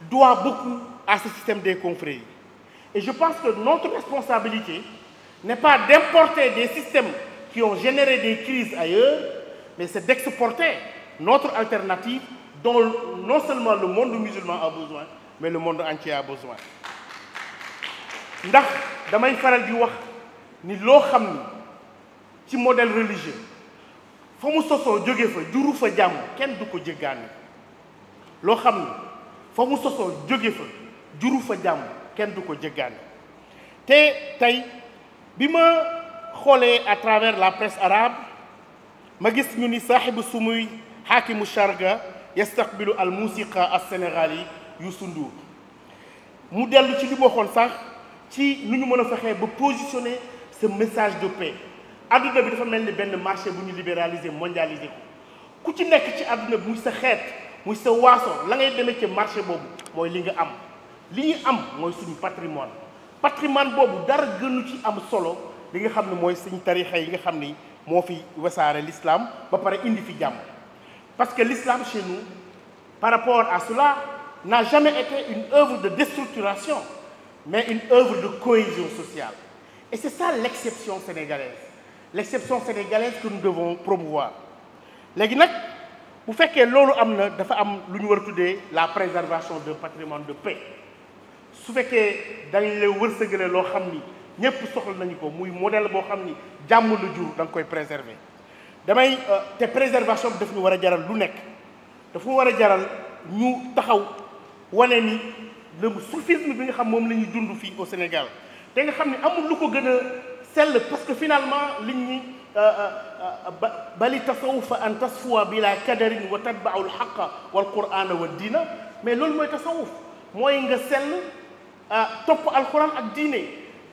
doit beaucoup à ce système des confréries. Et je pense que notre responsabilité n'est pas d'importer des systèmes qui ont généré des crises ailleurs, mais c'est d'exporter notre alternative dont non seulement le monde musulman a besoin, mais le monde entier a besoin. ndax damay faral di wax ni loo xam ni ci modèle religieux fa mu sosoo jóge fa juru fa jàmm kenn du ko jéggaani loo xam ni fa mu sosoo jóge fa juru fa jàmm kenn du ko jéggaani te tey bi ma xoolee à travers la presse arabe ma gis ñu ni saaxibu sumuy xaakimu sharga yastaqbilu al musiqa al sénégali Youssou Ndour mu dellu ci li ma waxoon sax ci nu ñu mën a fexee ba positionner ce message de paix. adduna bi dafa mel ni benn marché bu ñu libéraliser mondialiser ko ku ci nekk ci adduna bi muy sa xeet muy sa waaso la ngay demee ci marché boobu mooy li nga am li ñu am mooy suñu patrimoine boobu dara gënu ci am solo li nga xam ne mooy suñu tarixa yi nga xam ni moo fi wasaare l'islam ba pare indi fi jàmm parce que l'islam chez nous par rapport à cela n'a jamais été une œuvre de déstructuration mais une œuvre de cohésion sociale et c'est ça l'exception sénégalaise que nous devons promouvoir léegi nag bu fekkee loolu am na dafa am lu ñu war a tuddee la préservation d'un patrimoine de paix su fekkee dañ la wërsëgale loo xam ni ñëpp soxla nañu ko muy modèle boo xam ni jàmm la jur da nga koy préserver te préservation bi daf ñu war a jaral lu nekk dafa war a jaral ñu taxaw wane ni le soufisme bi nga xam moom la ñuy dund fii au Sénégal te nga xam ne amul lu ko gën a sell parce que finalement liñ ñi bali tasawufa an tasfuwa bila kadarin wa tatba'u alxaqa wal qur'ana wa diina mais loolu mooy tasawuf mooy nga sell topp alquran ak diine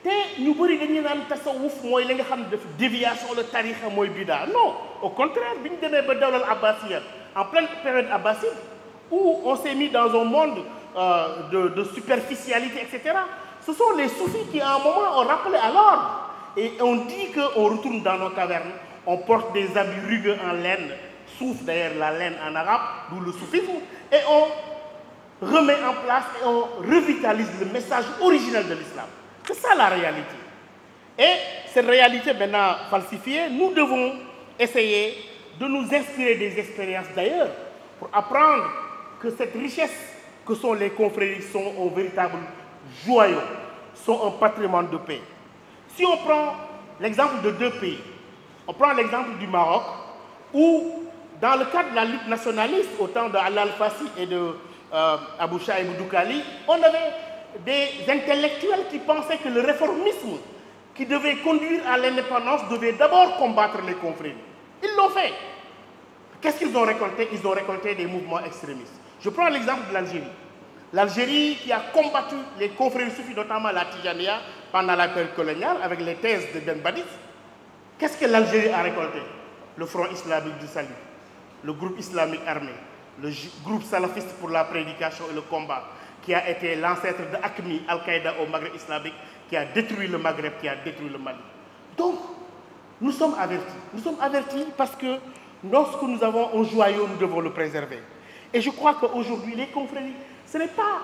te ñu bëri dañuy naan tasawuf mooy li nga xam ne def déviation la tarixa mooy bidaa non au contraire bi ñu demee ba dawlal abbasiya en pleine période abbasside où on s'est mis dans un monde de superficialité, etc. Ce sont les soufis qui, à un moment, ont rappelé à l'ordre. Et on dit qu'on retourne dans nos cavernes, on porte des habits rugueux en laine, souf d'ailleurs la laine en arabe, d'où le soufisme, et on remet en place et on revitalise le message originel de l'islam. C'est ça la réalité. Et cette réalité maintenant falsifiée, nous devons essayer de nous inspirer des expériences d'ailleurs pour apprendre que cette richesse que sont les confréries sont un véritable joyau, sont un patrimoine de paix. Si on prend l'exemple de deux pays, on prend l'exemple du Maroc, où dans le cadre de la lutte nationaliste, au temps de Al-Fassi et de Abou Chaïb Doukhali, on avait des intellectuels qui pensaient que le réformisme qui devait conduire à l'indépendance devait d'abord combattre les confréries. Ils l'ont fait. Qu'est-ce qu'ils ont récolté? Ils ont récolté des mouvements extrémistes. Je prends l'exemple de l'Algérie. L'Algérie qui a combattu les confréries soufis, notamment la Tijaniya, pendant la période coloniale, avec les thèses de Ben Badis. Qu'est-ce que l'Algérie a récolté? Le Front islamique du salut, le groupe islamique armé, le groupe salafiste pour la prédication et le combat, qui a été l'ancêtre de Akmi, Al-Qaïda au Maghreb islamique, qui a détruit le Maghreb, qui a détruit le Mali. Donc, nous sommes avertis. Nous sommes avertis parce que lorsque nous avons un joyau, nous devons le préserver. Et je crois qu'aujourd'hui, les confréries, ce n'est pas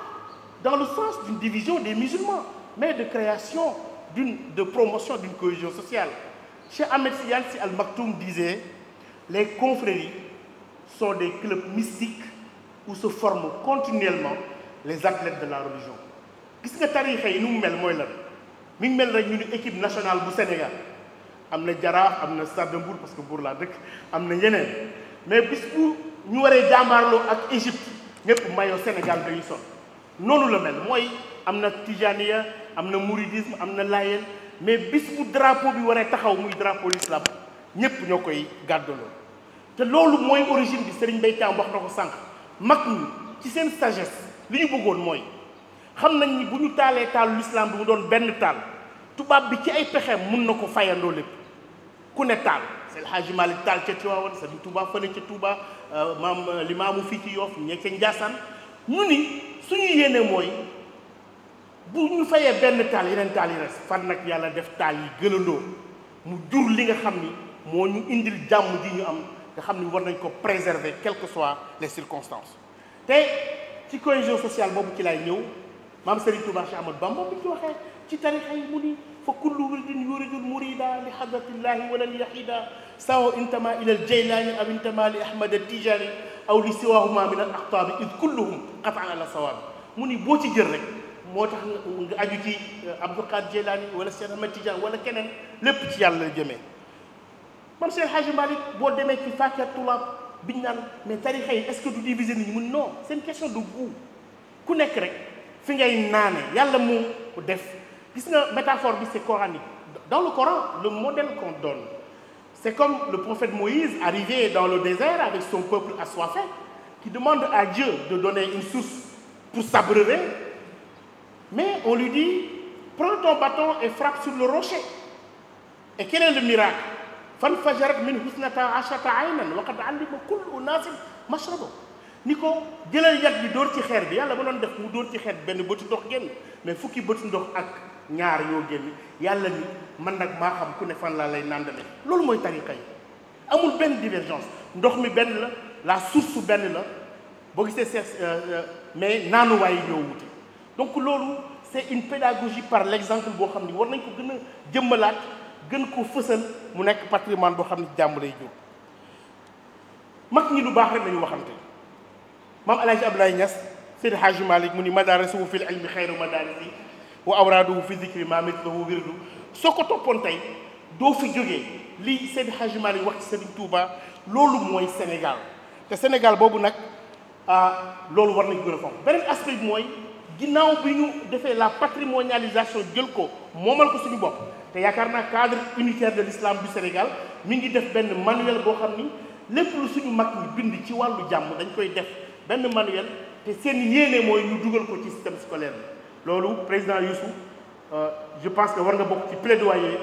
dans le sens d'une division des musulmans, mais de création, de promotion d'une cohésion sociale. Cheikh Ahmed Tidiane Al Maktoum disait, les confréries sont des clubs mystiques où se forment continuellement les athlètes de la religion. Gis nga tarixa yi nu mu mel mooy lan mi ngi mel rek ñu ni équipe nationale bu Sénégal am na Jaraaf am na Stade de Mbour parce que Mbour laa dëkk am na ñeneen mais bis bu ñu waree jàmbaarloo ak Égypte ñëpp maillot Sénégal dañuy sol noonu la mel mooy am na Tijaniya am na mouridisme am na Layeen mais bis bu drapeau bi waree taxaw muy drapeau l'islam ñëpp ñoo koy gàddaloo te loolu mooy origine bi Serigne Mbaye Thiam wax na ko sànq mag ñi ci seen sagesse li ñu bëggoon mooy xam nañ ni bu ñu taalee taalu l'islam bi mu doon benn taal tubaab bi ci ay pexeem mun na ko fayandoo lépp ku ne taal Seydi Hadji Malick taal ca Tiwaawan Serigne Touba fële ca Touba maam Limaamu fii ci Yoff ñee ca Njaasaan ñu ni suñu yéene mooy bu ñu fayee benn taal yeneen taal yi res fan nag yàlla def taal yi gënandoo mu jur li nga xam ni moo ñu indil jàmm ji ñu am nga xam ni war nañ ko préserver quelles que soient les circonstances te ci cohésion sociale boobu ci lay ñëw maam Serigne Touba Cheikh Ahmadou Bamba bi ci waxee ci tarixa yi mu ni fa kullu wirdin yuridul murida li hadratillahi walan yahida sawa intama ila al jaylani aw intama li ahmad al tijani aw li siwahuma min al aqtabi id kulluhum qatan ala sawabi mu ni boo ci jël rek moo tax nga aju ci Abdul Qadir Jilani wala Cheikh Ahmad Tidiane wala keneen lépp ci yàlla la jëmee man Cheikh Hadji Malick boo demee ci Fakir Toulab biñ naan mais tarixa yi est-ce que du diviser nit ñi mun non c'est une question de goût ku nekk rek fi ngay naane yàlla mu def gis nga métaphore bi c'est coranique dans le Coran le modèle qu'on donne c'est comme le prophète Moïse arrivé dans le désert avec son peuple assoiffé qui demande à Dieu de donner une source pour s'abreuver mais on lui dit prends ton bâton et frappe sur le rocher et quel est le miracle fanfajarat min husnata ashata aynan wa qad alima kullu unasin mashraba ni ko jëlal yat bi dóor ci xeer bi yàlla ba doon def mu dóor ci xeer benn bëtu ndox génn mais fukki bëtu ndox ak ñaar yoo génn yàlla ni man nag maa xam ku ne fan laa lay nàndale loolu mooy tariqa yi amul benn divergence ndox mi benn la source benn la boo gisee mais naanuwaay yi ñoo wute donc loolu c'est une pédagogie par l'exemple boo xam ni war nañ ko gën a jëmmalaat gën ko fësal mu nekk patrimoine boo xam ne jàmm lay jur mag ñi lu baax rek lañu waxante maam El Hadj Abdoulaye Niass Seydi Hadji Malick mu ni madarasuhu fil ilmi xayru madarisi wa awraaduhu fi zikri ma mithluhu wirdu soo ko toppoon tey doo fi jógee li Seydi Hadji Malick wax ci Serigne Touba loolu mooy Sénégal te Sénégal boobu nag loolu war nañ gën a fonk beneen aspect bi mooy ginnaaw bi ñu defee la patrimonialisation jël ko moomal ko suñu bopp te yaakaar naa cadre unitaire de l'islam du Sénégal mi ngi def benn manuel boo xam ni lépp lu suñu mag ñi bind ci wàllu jàmm dañ koy def benn manuel te seen yéene mooy ñu dugal ko ci système scolaire bi loolu président Youssou je pense que war nga bokk ci plaidoyer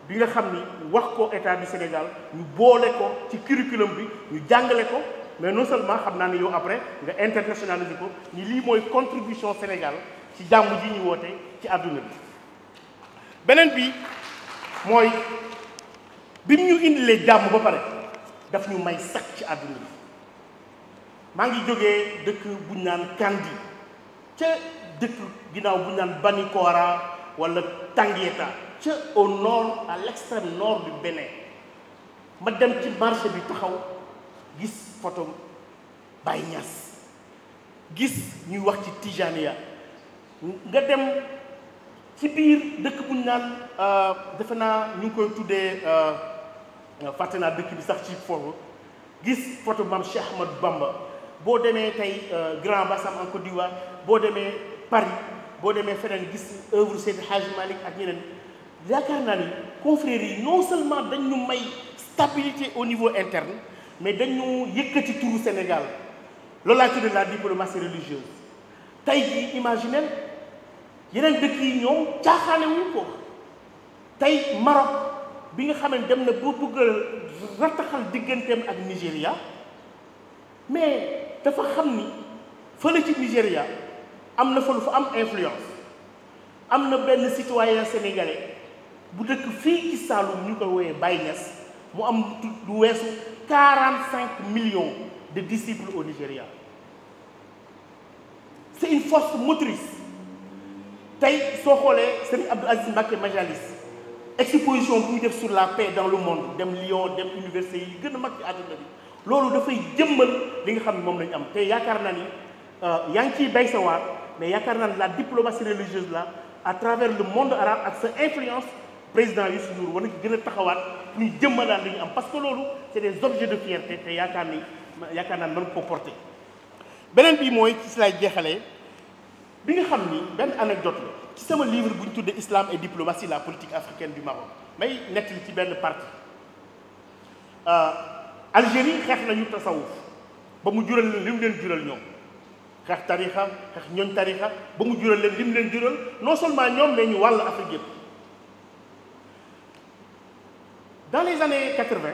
bi nga xam ni wax ko état du Sénégal ñu boole ko ci curriculum bi ñu jàngale ko mais non seulement xam naa ne yow après nga internationaliser ko ni lii mooy contribution Sénégal ci jàmm ji ñu woote ci àdduna bi beneen bi mooy bi mu ñu indilee jàmm ba pare daf ñu may sax ci àdduna bi maa ngi jógee dëkk bu ñu naan Kandi ca dëkk ginnaaw bu ñu naan Banikora wala Tangueta ca au nord à l'extrême nord du Bénin ma dem ci marché bi taxaw gis photo Baye Niass gis ñuy wax ci Tijaniya nga dem ci biir dëkk bu ñu naan defe naa ñu ngi koy tuddee fàtte naa dëkk bi sax ci foofu gis photo Mame Cheikh Ahmadou Bamba boo demee tey Grand Bassam en Côte d'Ivoire boo demee Paris boo demee feneen gis œuvre Seydi Hadji Malick ak ñeneen yaakaar naa ni confréries yi non seulement dañ ñu may stabilité au niveau interne mais dañu yëkkati turu Sénégal loolu laa tuddee la diplomatie religieuse tey jii imaginez yeneen dëkk yi ñoom caaxaane wuñ ko tey Maroc bi nga xam ne dem na ba bëgg a rataxal digganteem ak Nigéria mais dafa xam ni fële ci Nigéria am na fa lu fa am influence am na benn citoyen sénégalais bu dëkk fii ci Saloum ñu koy woowee Baye Niass mu am lu weesu 45 millions de disciples au Nigeria c'est une force motrice tey soo xoolee Serigne Abdou Aziz Mbacké Majalis exposition bu ñu def sur la paix dans le monde dem Lyon dem université yi gën a mag ci àdduna bi loolu dafay jëmmal li nga xam ne moom lañu am te yaakaar naa ni yaa ngi ciy bay sa waar mais yaakaar naa ni la diplomatie religieuse là à travers le monde arabe ak sa influence président Youssou Ndour war na ci gën a taxawaat ñu jëmmalaat li ñu am parce que loolu c'est des objets de fierté te yaakaar naa mën ko porter beneen bi mooy ci si lay jeexalee bi nga xam ni benn anecdote la ci sama livre bu ñu tuddee Islam et diplomatie la politique africaine du Maroc may nettali ci benn partie Algérie xeex nañu tasawuf ba mu jural leen li mu leen jural ñoom xeex tarixa xeex ñooñ tarixa ba mu jural leen li mu leen jural non seulement ñoom mais ñu wàll Afrique yëpp dans les années 80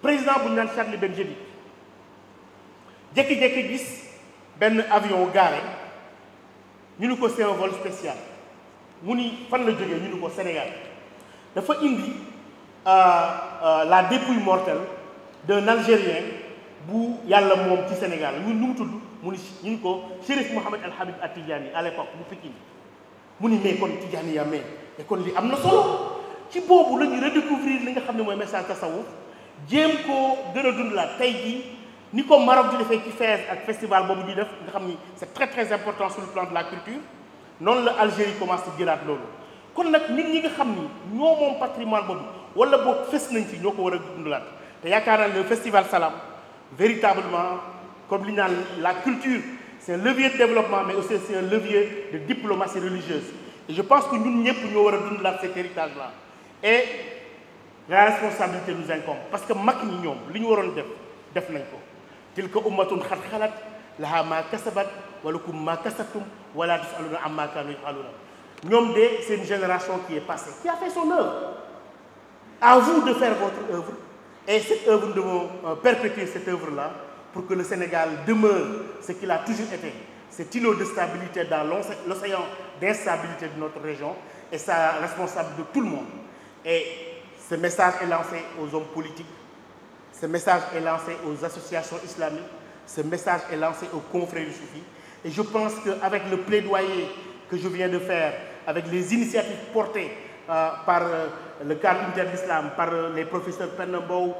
président bu ñu naan Charles Benjeloun jékki-jékki gis benn avion garé ñu ni ko c'est un vol spécial mu ni fan la jógee ñu ni ko Sénégal dafa indi la dépouille mortelle d'un Algérien bu yàlla moom ci Sénégal ñun nu mu tudd mu ni ñu ni ko Chérif Mohamed El Habib At-Tidjani à l'époque bu Pikine mu ni mais kon Tidjani ya mais kon li am na solo ci boobu la ñu redécouvrir li nga xam ne mooy message tasawuf jéem koo gën a dundalaat tey jii ni ko Maroc di defee ci Fès ak festival boobu ñuy def nga xam ni c'est très très important sur le plan de la culture noonu la Algérie commence jëlaat loolu kon nag nit ñi nga xam ni ñoo moom patrimoine boobu wala boog fes nañ ci ñoo ko war a dundalaat te yaakaar naa le festival Salam véritablement comme li ñu naan la culture c'est un levier de développement mais aussi c'est un levier de diplomatie religieuse et je pense que ñun ñëpp ñoo war a dundalaat cet héritage là et la responsabilité nous incombe parce que mag ñi ñoom li ñu waroon def nañ ko tilka ummatun xat xalat laha ma kasabat walakum ma kasabtum wala tusaluna amma kanu yafaluna ñoom de c'est une génération qui est passée qui a fait son œuvre à vous de faire votre œuvre et cette œuvre nous devons perpétuer cette œuvre là pour que le Sénégal demeure ce qu'il a toujours été cet îlot de stabilité dans l'océan d'instabilité de notre région et ça responsable de tout le monde et ce message est lancé aux hommes politiques, ce message est lancé aux associations islamiques, ce message est lancé aux confrères du Soufi. Et je pense qu'avec le plaidoyer que je viens de faire, avec les initiatives portées par le cadre unitaire de l'islam, par les professeurs Pernambow,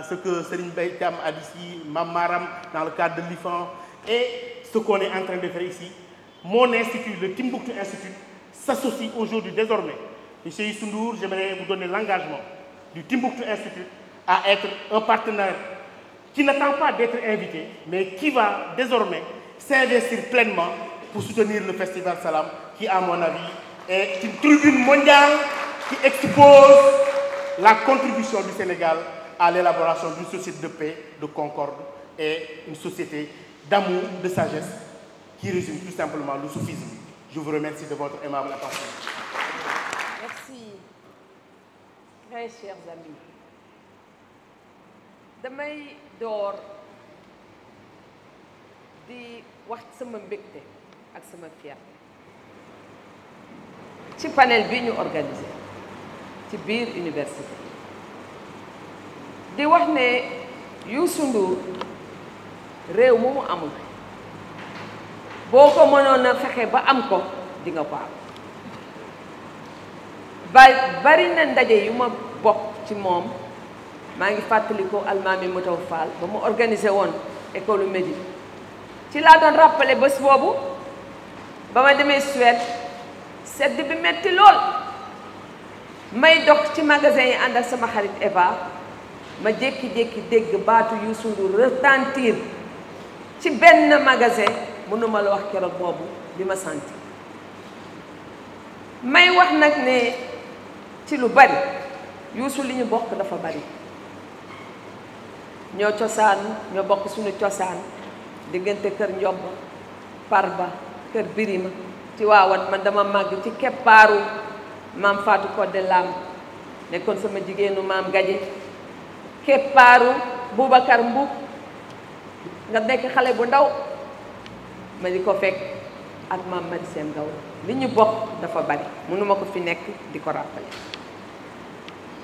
ce que Serigne Baïkam a dit ici, Mamaram dans le cadre de l'IFAN, et ce qu'on est en train de faire ici, mon institut, le Timbuktu Institute, s'associe aujourd'hui désormais. Monsieur Youssou Ndour, j'aimerais vous donner l'engagement du Timbuktu Institute à être un partenaire qui n'attend pas d'être invité, mais qui va désormais s'investir pleinement pour soutenir le Festival Salam, qui, à mon avis, est une tribune mondiale qui expose la contribution du Sénégal à l'élaboration d'une société de paix, de concorde et une société d'amour, de sagesse, qui résume tout simplement le soufisme. Je vous remercie de votre aimable attention. Merci, très chers amis. damay door di wax sama mbégte ak sama fierté ci panel bi ñu organisé ci biir université di wax ne Youssou Ndour réew mu mu amul boo ko mënoon a fexe ba am ko di nga ko am bari na ndaje yu ma bokk ci moom maa ngi fàttaliku Almaami Moutaw Fall ba mu organisé woon école Médine ci laa doon rappelé bés boobu ba ma demee Suède sedd bi metti lool may dox ci magasin yi ànd ak sama xarit Eva ma jékki-jékki dégg baatu Youssou Ndour retentir ci benn magasin mënuma la wax keroog boobu li ma santi may wax nag ne ci lu bari Youssou li ñu bokk dafa bari ñoo cosaan ñoo bokk suñu cosaan diggante kër Njob Parba kër Birima ci Waawan man dama màgg ci keppaaru maam Fatou Codé Lam nekkoon sama jigéenu maam Gaje keppaaru Boubacar Mbuub nga nekk xale bu ndaw ma di ko fekk ak maam Mari Seen Gaw li ñu bokk dafa bari mënuma ko fi nekk di ko rappelé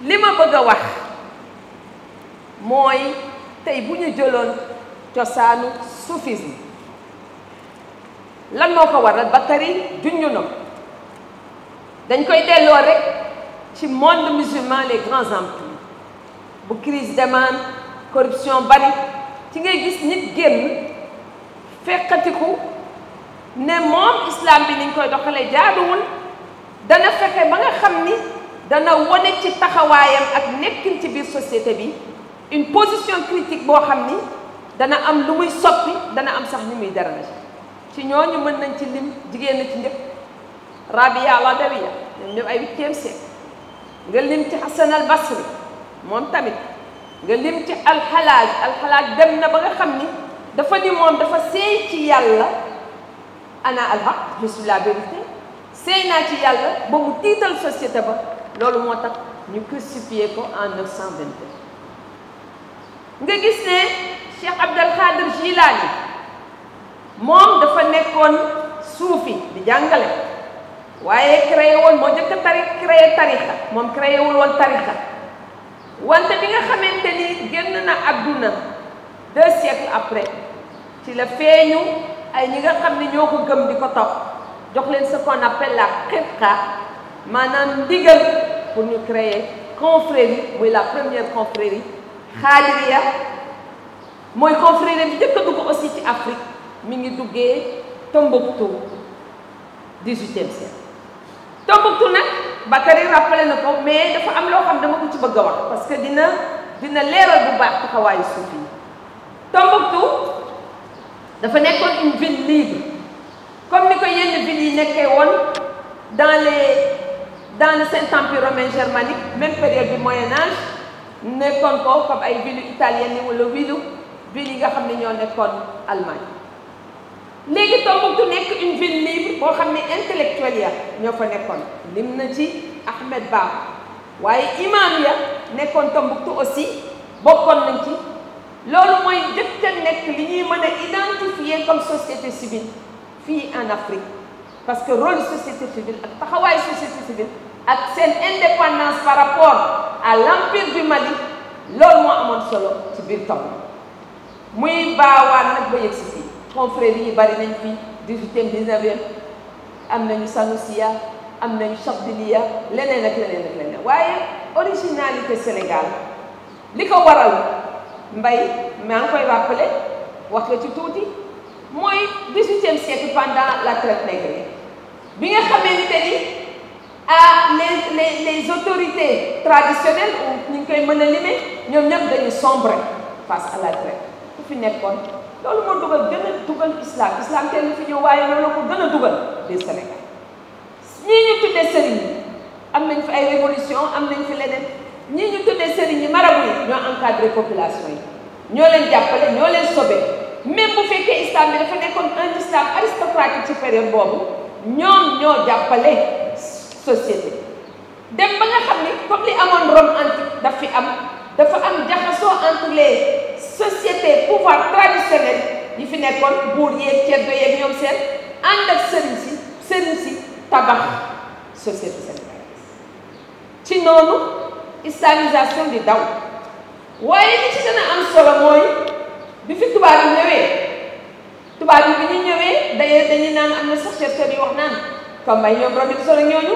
li ma bëgg a wax mooy tey bu ñu jëloon cosaanu soufisme lan moo ko waral Bakary junñu na dañ koy delloo rek ci monde musulman les grands empires bu crise demande corruption bari ci ngay gis nit génn fekkatiku ne moom islam bi niñ koy doxalee jaaduwul dana fexe ba nga xam ni dana wone ci taxawaayam ak nekkin ci biir société bi une position critique boo xam ni dana am lu muy soppi dana am sax ñu muy déranger ci ñooñu mën nañ ci lim jigéen ci njëkk Rabia al-Adawiya ñoom ñëpp ay 8e siècle nga lim ci Hassan al-Basri moom tamit nga lim ci alxalaaj dem na ba nga xam ni dafa ni moom dafa seey ci yàlla ana al-haq je suis la vérité seey naa ci yàlla ba mu tiital société ba loolu moo tax ñu crucifié ko en 922 nga gis ne Cheikh Abdel Khadir Jilani moom dafa nekkoon suufi di jàngale waaye créé woon moo njëkk a créé tarixa moom créé wul woon tarixa wante bi nga xamante ni génn na adduna 2 siècles après ci la feeñu ay ñi nga xam ne ñoo ko gëm di ko topp jox leen ce qu'on appelle la xibqa maanaam ndigal pour ñu créer confrérie muy la première confrérie xaadiriya mooy confrérie bi njëkk a dugg aussi ci Afrique mi ngi duggee Tombouctou 18e siècle Tombouctou nag Bakary rappelé na ko mais dafa am loo xam dama ko ci bëgg a wax parce que dina leeral bu baax taxawaayu suuf yi Tombouctou dafa nekkoon une ville libre comme ni ko yenn villes yi nekkee woon dans le Saint-Empire romain germanique même période du Moyen-Âge nekkoon ko comme ay villes italiennes yi wala villes yi nga xam ne ñoo nekkoon Allemagne léegi Tombouctou nekk une ville libre boo xam ne intellectuel ya ñoo fa nekkoon lim na ci Ahmed Ba waaye imam ya nekkoon Tombouctou aussi bokkoon nañ ci loolu mooy jëkk a nekk li ñuy mën a identifier comme société civile fii en Afrique parce que rôle société civile ak taxawaayu société civile ak seen indépendance par rapport à l'empire du Mali loolu moo amoon solo ci biir Tombouctou muy baawaan nag ba yëg si fii confréries yi bari nañ fi 18e 19e am nañu Sanusiya am nañu Chadiliya leneen ak leneen waaye originalité Sénégal li ko waral mbay maa ngi koy rappelé wax la ci tuuti mooy 18e siècle pendant la traite négrière bi nga xamante ni les autorités traditionnelles ñu ngi koy mën a limee ñoom ñëpp dañu sombre face à la traite ku fi nekkoon loolu moo dugal islam teel na fi ñëw waaye loolu la ko gën a dugal biir Sénégal ñii ñu tuddee sëriñ yi am nañ fi ay révolution am nañ fi leneen ñii ñu tuddee sëriñ yi marabu yi ñoo encadré population yi ñoo leen jàppale ñoo leen sauvé même bu fekkee islam bi dafa nekkoon un islam aristocratique ci période boobu ñoom ñoo jàppale société dem ba nga xam ni comme li amoon Rome antique dafa am jaxasoo entre les sociétés pouvoir traditionnel yi fi nekkoon buur yeeg ceddo yeeg ñoom seen ànd ak sëriñ si tabax société sénégalaise ci noonu islamisation di daw waaye li ci gën a am solo mooy bi fi tubaab yi bi ñu ñëwee d'ailleurs dañuy naan am na sax chercheurs yi wax naan comme ay ñoom Robinson ñooñu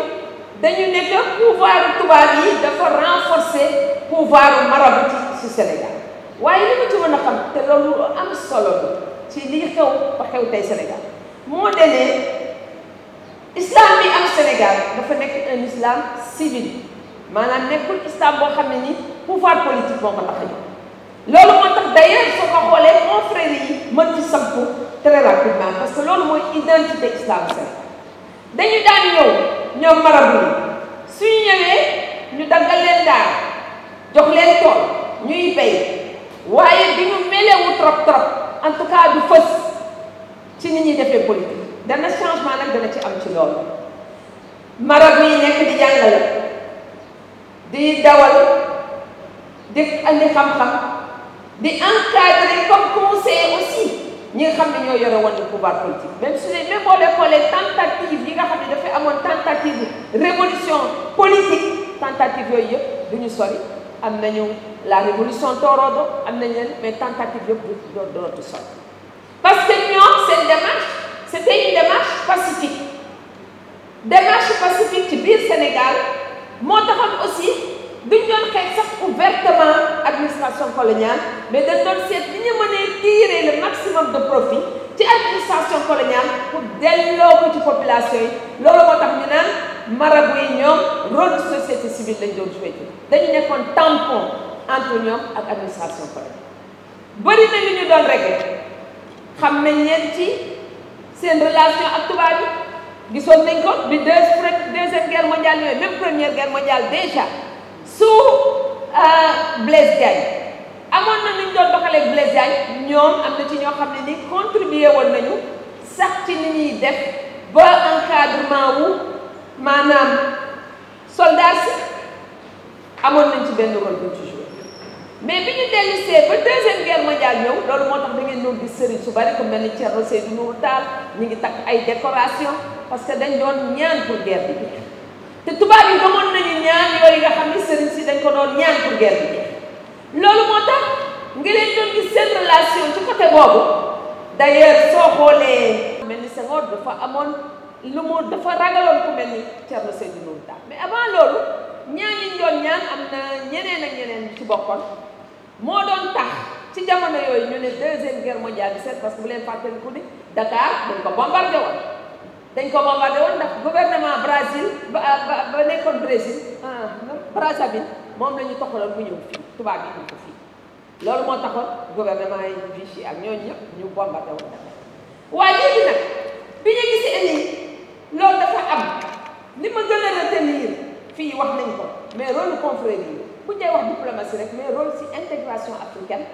dañu nekk pouvoir tubaab yi dafa renforcer pouvoir marabout ci Sénégal waaye li ma ci mën a xam te loolu am solo bi ci li xew ba xew tey Sénégal moo demee islam bi am Sénégal dafa nekk un islam civil maanaam nekkul islam boo xam ne ni pouvoir politique moo ko tax a jóg loolu moo tax d'ailleurs soo ko xoolee confréries yi mën ci sampu très rapidement parce que loolu mooy identité islam Sénégal dañu daan ñëw ñoom marabu yi suñu ñëwee ñu daggal leen daal jox leen tool ñuy bay waaye bi ñu melewu trop en tout cas du fës ci nit ñuy defee politique dana changement nag dana ci am ci loolu marabu yi nekk di jàngale di dawal di andi xam-xam di encadrer comme conseiller aussi ñi nga xam ne ñoo yore woon le pouvoir politique même su dee même boo leen xoolee tentative yi nga xam ne dafay amoon tentative révolution politique tentative yooyu yëpp du ñu sori am nañu la révolution Torodo am nañu leen mais tentative yëpp dootu sori parce que ñoom seen démarche c'était une démarche pacifique ci biir Sénégal moo taxoon aussi duñ doon xeex sax ouvertement administration coloniale mais dañ doon seet li ñu mënee tirer le maximum de profit ci administration coloniale pour delloo ko ci population yi loolu moo tax ñu naan marabu yi ñoom rôle de société civile lañ doon joué dañu nekkoon tampon entre ñoom ak administration coloniale bëri na li ñu doon réglé xam nañ leen ci seen relation ak tubaab yi gisoon nañ ko bi deuxième guerre mondiale yooyu même première guerre mondiale déjà sous Blaise Diagne amoon na nu ñu doon doxalee Blaise Diagne ñoom am na ci ñoo xam ne ni contribué woon nañu sax ci ni ñuy def ba encadrement wu maanaam soldats si amoon nañ ci benn rôle bu ñu ci joué mais bi ñu dellu see ba deuxième guerre mondiale ñëw loolu moo tax da ngeen doon gis sëriñ su bari ko mel ni Thierno Seydou Nourou Tall ñu ngi takk ay décoration parce que dañ doon ñaan pour guerre bi jeex te tubaab yi gëmoon nañu ñaan yooyu nga xam ni sëriñ si dañ ko doon ñaan pour guerre bi jeex loolu moo tax nga leen doon gis seen relation ci côté boobu d'ailleurs soo xoolee mel ni Senghor dafa ragaloon ku mel ni Thierno Seydou Nourou Tall mais avant loolu ñaan yi ñu doon ñaan am na ñeneen ak ñeneen ci bokkoon moo doon tax ci jamono yooyu ñu ne deuxième guerre mondiale bi parce que bu leen fàttaliku ni Dakar dañ ko bombardé woon ndax gouvernement Brésil ba nekkoon Brésil Brazzaville moom la ñu toxaloon mu ñëw fii tubaab yi ñu ko fii loolu moo taxoon gouvernement yi Vichy ak ñooñu ñëpp ñu bombardé woon Dakar waaye léegi nag bi ñu gisee ni loolu dafa am li ma gën a retenir fii wax nañ ko mais rôle confrérie yi bu ñu wax diplomatie rek mais rôle si intégration africaine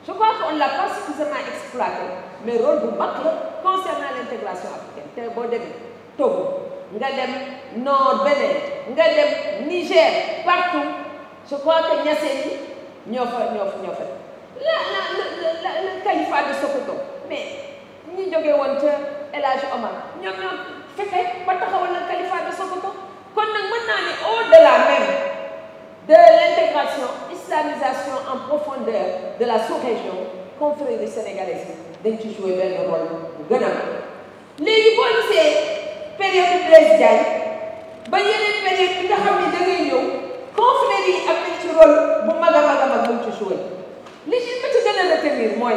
je crois qu'on l'a pas suffisamment exploité mais rôle bu mag la concernant l'intégration africaine te boo demee Togo nga dem Nord Bénin nga dem Niger partout je crois que Niassène yi ñoo fa le califat de Sokoto mais ñi jógee woon ca El Hadj Omar ñoo fexe ba taxawal le califat de Sokoto kon nag mën naa ni au-delà même de l'intégration islamisation en profondeur de la sous-région confrérie sénégalaise dañ ci joué benn rôle bu gën a léegi boo gisee période Blaise Diagne ba yeneen période bi nga xam ne da ngay ñëw confrérie yi am nañ ci rôle bu mag a buñ ci joué li ci ma ci gën a retenir mooy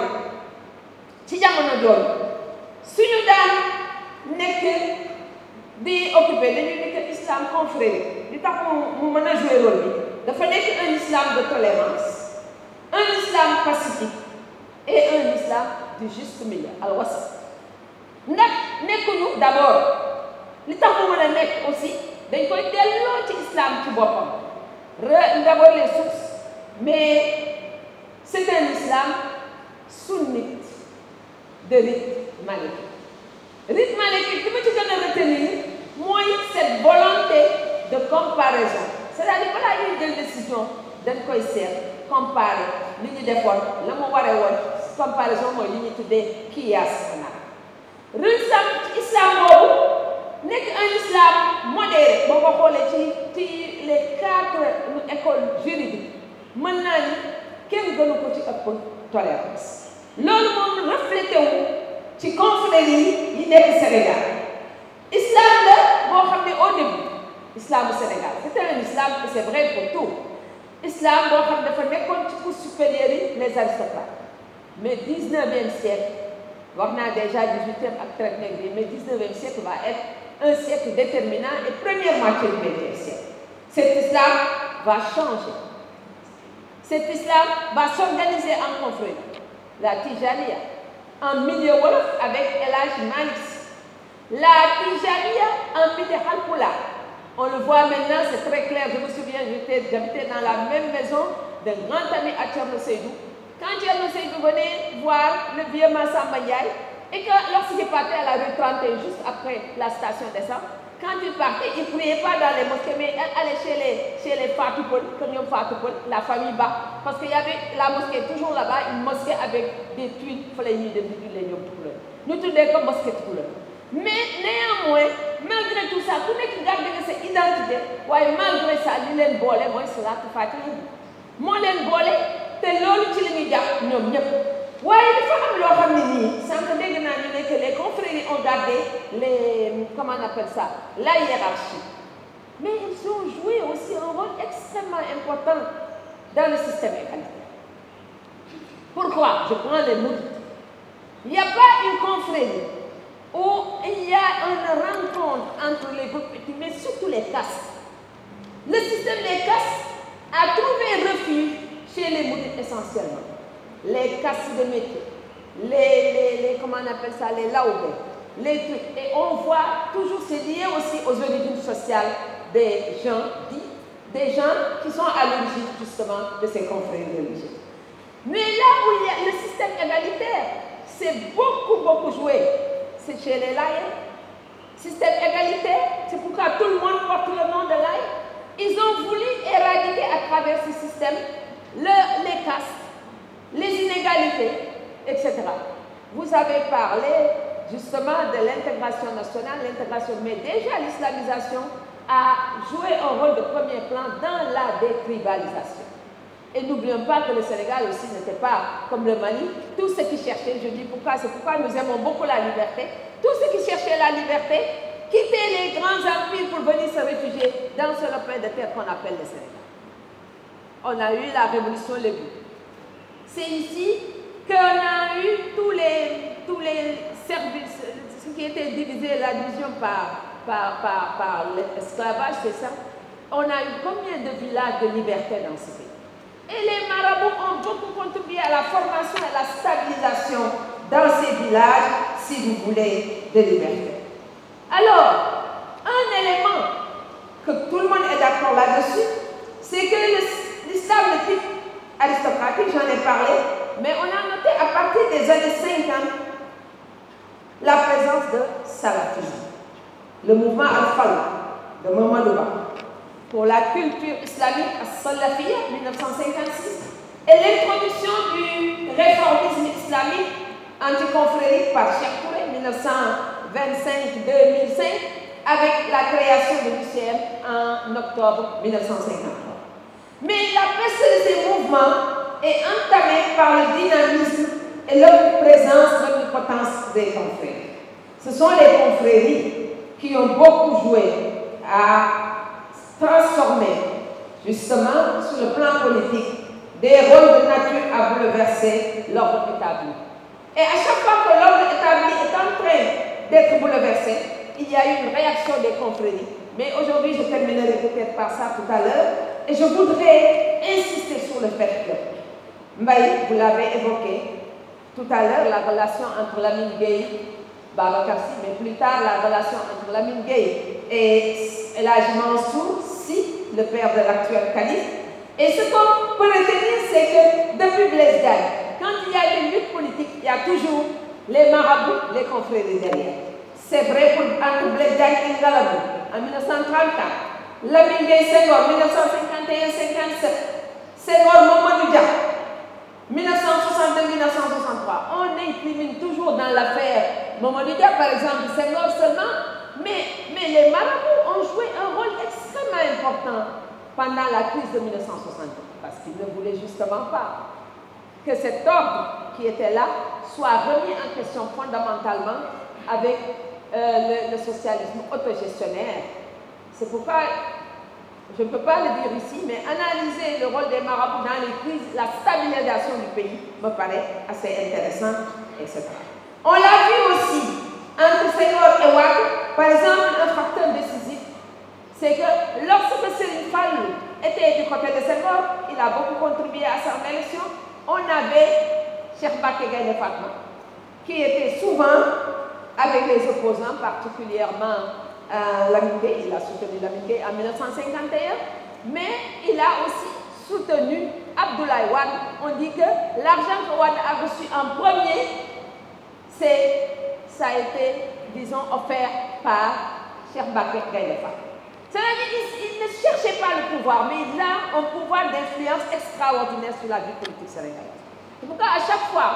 ci jamono jooju suñu daan nekk di occupé dañuy nekk islam confrérie li tax mu mën a joué rôle bi dafa nekk un islam de tolérance un islam pacifique islam du juste milieu al-wasat ndax nekkuñu d'abord li tax mu mën a nekk aussi dañ koy delloo ci islam ci boppam d'abord les sources mais c'est un islam sunnite de rite malékique. Rite malékique li ma ci gën a retenir mooy cette volonté de comparaison c'est-à-dire balaa ñuy jël décision dañ koy seet comparer li ñu defoon la mu waree woon comparaison mooy li ñuy tuddee kiyaas anam islam boobu nekk un islam modéré boo ko xoolee ci les 4 écoles juridiques mën naa ni kenn gënu ko ci ëpp tolérance loolu moom reflété wu ci confréries yi nekk Sénégal islam la boo xam ne au début islamu Sénégal c'était un islam et c'est vrai pour tout islam boo xam dafa nekkoon ci cours supérieur yi les aristocrates mais 19e siècle wax naa déjà 18e ak traite négrier mais 19e siècle va être un siècle déterminant et première moitié du 20e siècle cet islam va changer cet islam va s'organiser en confrérie la Tijaniya en milieu wolof avec El Hadj Malick Sy la Tijaniya en milieu Halpulaar. On le voit maintenant, c'est très clair. Je me souviens, j'habitais dans la même maison d'un grand ami à Thierno Seydou. Quand Thierno Seydou venait voir le vieux Massamba Ndiaye, et que lorsqu'il partait à la rue 31, juste après la station d'essence, quand il partait, il ne priait pas dans les mosquées, mais il allait chez les Fatou Peul, la famille Ba, parce qu'il y avait la mosquée toujours là-bas, une mosquée avec des tuiles flénies de couleur. Nous tous les comme mosquée de couleur. Mais néanmoins, malgré tout ça, ku nekk garde nga sa identité waaye malgré ça li leen boole mooy salaatu faatiha moo leen boole te loolu ci la ñuy jàpp ñoom ñëpp waaye dafa am loo xam ne nii sànq dégg naa ñu ne que les confréries ont gardé les comment on appelle ça la hiérarchie mais ils ont joué aussi un rôle extrêmement important dans le système égalitaire. Pourquoi? Je prends les mourides. Il n'y a pas une confrérie où il y a une rencontre entre les groupes ethniques, mais surtout les castes. Le système des castes a trouvé refuge chez les mourides essentiellement. Les castes de métier, les comment on appelle ça, les laoubés, les trucs. Et on voit toujours, c'est lié aussi aux origines sociales des gens qui sont à l'origine justement de ces confréries religieuses. Mais là où il y a le système égalitaire, c'est beaucoup joué. C'est chez les Layènes. Système égalitaire, c'est pourquoi tout le monde porte le nom de Laye. Ils ont voulu éradiquer à travers ce système les castes, les inégalités, etc. Vous avez parlé justement de l'intégration nationale, mais déjà l'islamisation a joué un rôle de premier plan dans la détribalisation. Et n'oublions pas que le Sénégal aussi n'était pas comme le Mali. Tous ceux qui cherchaient, je dis pourquoi, c'est pourquoi nous aimons beaucoup la liberté. Tous ceux qui cherchaient la liberté quittaient les grands empires pour venir se réfugier dans ce lopin de terre qu'on appelle le Sénégal. On a eu la révolution Lébou. C'est ici qu'on a eu tous les services, ce qui était divisé, la division par l'esclavage, c'est ça. On a eu combien de villages de liberté dans ce pays? Et les marabouts ont beaucoup contribué à la formation et à la stabilisation dans ces villages, si vous voulez, de liberté. Alors, un élément que tout le monde est d'accord là-dessus, c'est que l'islam de type aristocratique, j'en ai parlé, mais on a noté à partir des années 50 la présence de salafisme, le mouvement Al-Fallah de Mamadou Ba, pour la culture islamique as-Salafiyya 1956 et l'introduction du réformisme islamique anticonfrérique par Cheikh Touré 1925-2005 avec la création de l'UCM en octobre 1953. Mais la percée de ces mouvements est entamée par le dynamisme et l'omniprésence, l'omnipotence des confréries. Ce sont les confréries qui ont beaucoup joué à transformer, justement, sur le plan politique, des rôles de nature à bouleverser l'ordre établi. Et à chaque fois que l'ordre établi est en train d'être bouleversé, il y a eu une réaction des confréries. Mais aujourd'hui, je terminerai peut-être par ça tout à l'heure, et je voudrais insister sur le fait que, Mbaye, vous l'avez évoqué, Tout à l'heure, la relation entre Lamine Gueye, Babacar Sy, mais plus tard, la relation entre Lamine Gueye et El Hadji Mansour Sy, le père de l'actuel calife. Et ce qu'on peut retenir, c'est que depuis Blaise Diagne, quand il y a une lutte politique, il y a toujours les marabouts, les confrères derrière. C'est vrai pour entre Blaise Diagne et Ngalandou en 1934, Lamine Gueye Senghor 1951-57, Senghor Mamadou Dia 1962-1963. On incrimine toujours dans l'affaire Mamadou Dia, par exemple, Senghor seulement, mais les marabouts ont joué un rôle extrêmement important pendant la crise de 1962, parce qu'ils ne voulaient justement pas que cet ordre qui était là soit remis en question fondamentalement avec le socialisme autogestionnaire. C'est pourquoi, je ne peux pas le dire ici, mais analyser le rôle des marabouts dans les crises, la stabilisation du pays me paraît assez intéressant, etc. On l'a vu aussi entre Senghor et Wade, par exemple, un facteur décisif, c'est que lorsque Serigne Fallou était du côté de Senghor, il a beaucoup contribué à son élection, on avait Cheikh Mbacké Gaïndé Fatma, qui était souvent avec les opposants, particulièrement Lamine Gueye. Il a soutenu Lamine Gueye en 1951, mais il a aussi soutenu Abdoulaye Wade. On dit que l'argent que Wade a reçu en premier, ça a été, disons, offert par Cheikh Mbacké Gaïndé Fatma. C'est-à-dire qu'il ne cherchait pas le pouvoir, mais il a un pouvoir d'influence extraordinaire sur la vie politique sénégalaise. C'est pourquoi à chaque fois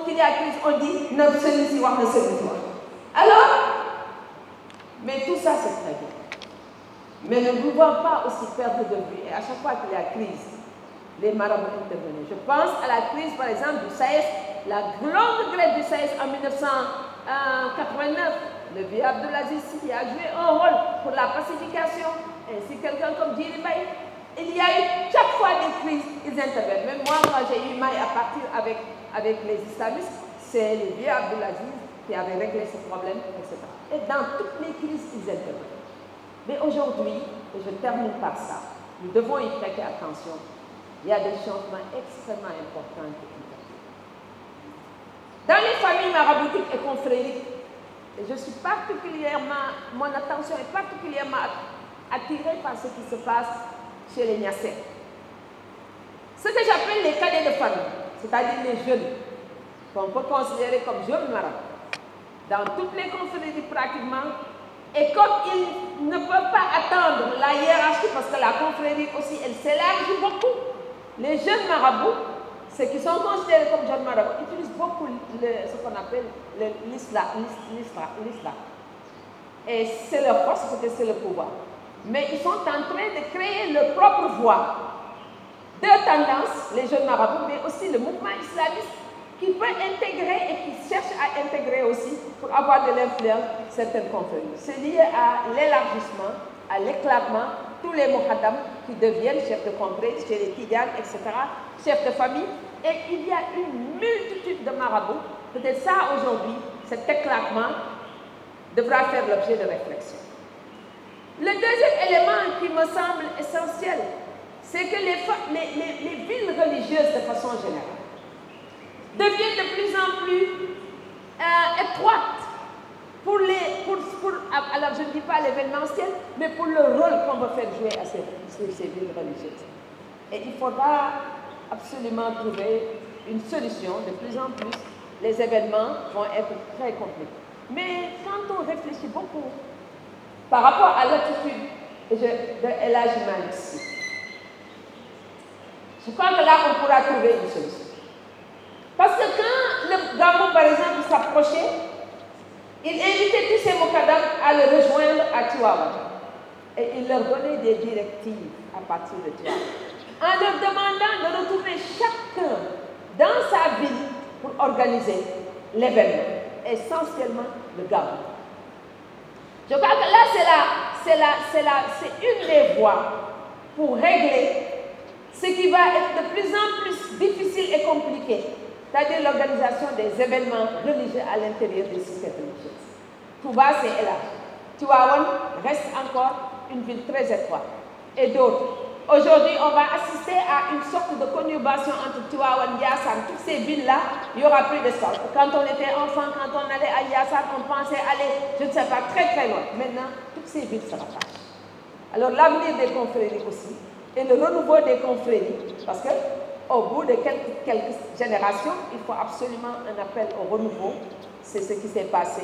qu'il y a crise, on dit non, celui-ci va, non, celui-ci va. Alors, mais tout ça c'est très bien. Mais ne pouvons pas aussi perdre de vue, et à chaque fois qu'il y a crise, les marabouts interviennent. Je pense à la crise, par exemple, du SAES, la longue grève du SAES en 1989. Le vieux Abdoulaziz Sy a joué un rôle pour la pacification, ainsi quelqu'un comme Djily Mbaye. Il y a eu chaque fois des crises, ils interviennent. Même moi, quand j'ai eu maille à partir avec les islamistes, c'est le vieux Abdoulaziz qui avait réglé ce problème, etc. Et dans toutes les crises, ils interviennent. Mais aujourd'hui, et je termine par ça, nous devons y prêter attention. Il y a des changements extrêmement importants qui interviennent. Dans les familles maraboutiques et confrériques, et je suis particulièrement, mon attention est particulièrement attirée par ce qui se passe chez les Niassènes. Ce que j'appelle les cadets de famille, c'est-à-dire les jeunes, qu'on peut considérer comme jeunes marabouts, dans toutes les confréries pratiquement, et comme ils ne peuvent pas attendre la hiérarchie, parce que la confrérie aussi, elle s'élargit beaucoup, les jeunes marabouts, ceux qui sont considérés comme jeunes marabouts, utilisent beaucoup ce qu'on appelle l'islam. Et c'est leur force, parce que c'est le pouvoir. Mais ils sont en train de créer leur propre voie. Deux tendances, les jeunes marabouts, mais aussi le mouvement islamiste, qui peut intégrer et qui cherche à intégrer aussi pour avoir de l'influence certaines confréries. C'est lié à l'élargissement, à l'éclatement, tous les muhaddams qui deviennent chefs de confrérie, chez les Tidjanes, etc., chefs de famille. Et il y a une multitude de marabouts. Peut-être ça aujourd'hui, cet éclatement devra faire l'objet de réflexion. Le deuxième élément qui me semble essentiel, c'est que les villes religieuses de façon générale deviennent de plus en plus étroites alors je ne dis pas l'événementiel, mais pour le rôle qu'on veut faire jouer à ces villes religieuses. Et il faudra absolument trouver une solution. De plus en plus, les événements vont être très compliqués. Mais quand on réfléchit beaucoup par rapport à l'attitude de El Hadji Malick Sy, je crois que là, on pourra trouver une solution. Parce que quand le Gamou, par exemple, s'approchait, il invitait tous ses mokadam à le rejoindre à Tivaouane. Et il leur donnait des directives à partir de Tivaouane, en leur demandant de retourner chacun dans sa ville pour organiser l'événement, essentiellement le Gamou. Je crois que là, c'est une des voies pour régler ce qui va être de plus en plus difficile et compliqué, c'est-à-dire l'organisation des événements religieux à l'intérieur des cités religieuses. Touba s'est élargi. Tivaouane reste encore une ville très étroite. Et d'autres. Aujourd'hui, on va assister à une sorte de conurbation entre Tivaouane, Ndiassane, toutes ces villes-là, il n'y aura plus de sport. Quand on était enfant, quand on allait à Ndiassane, on pensait aller, je ne sais pas, très très loin. Maintenant, toutes ces villes se rattachent. Alors l'avenir des confréries aussi, et le renouveau des confréries, parce qu'au bout de quelques générations, il faut absolument un appel au renouveau. C'est ce qui s'est passé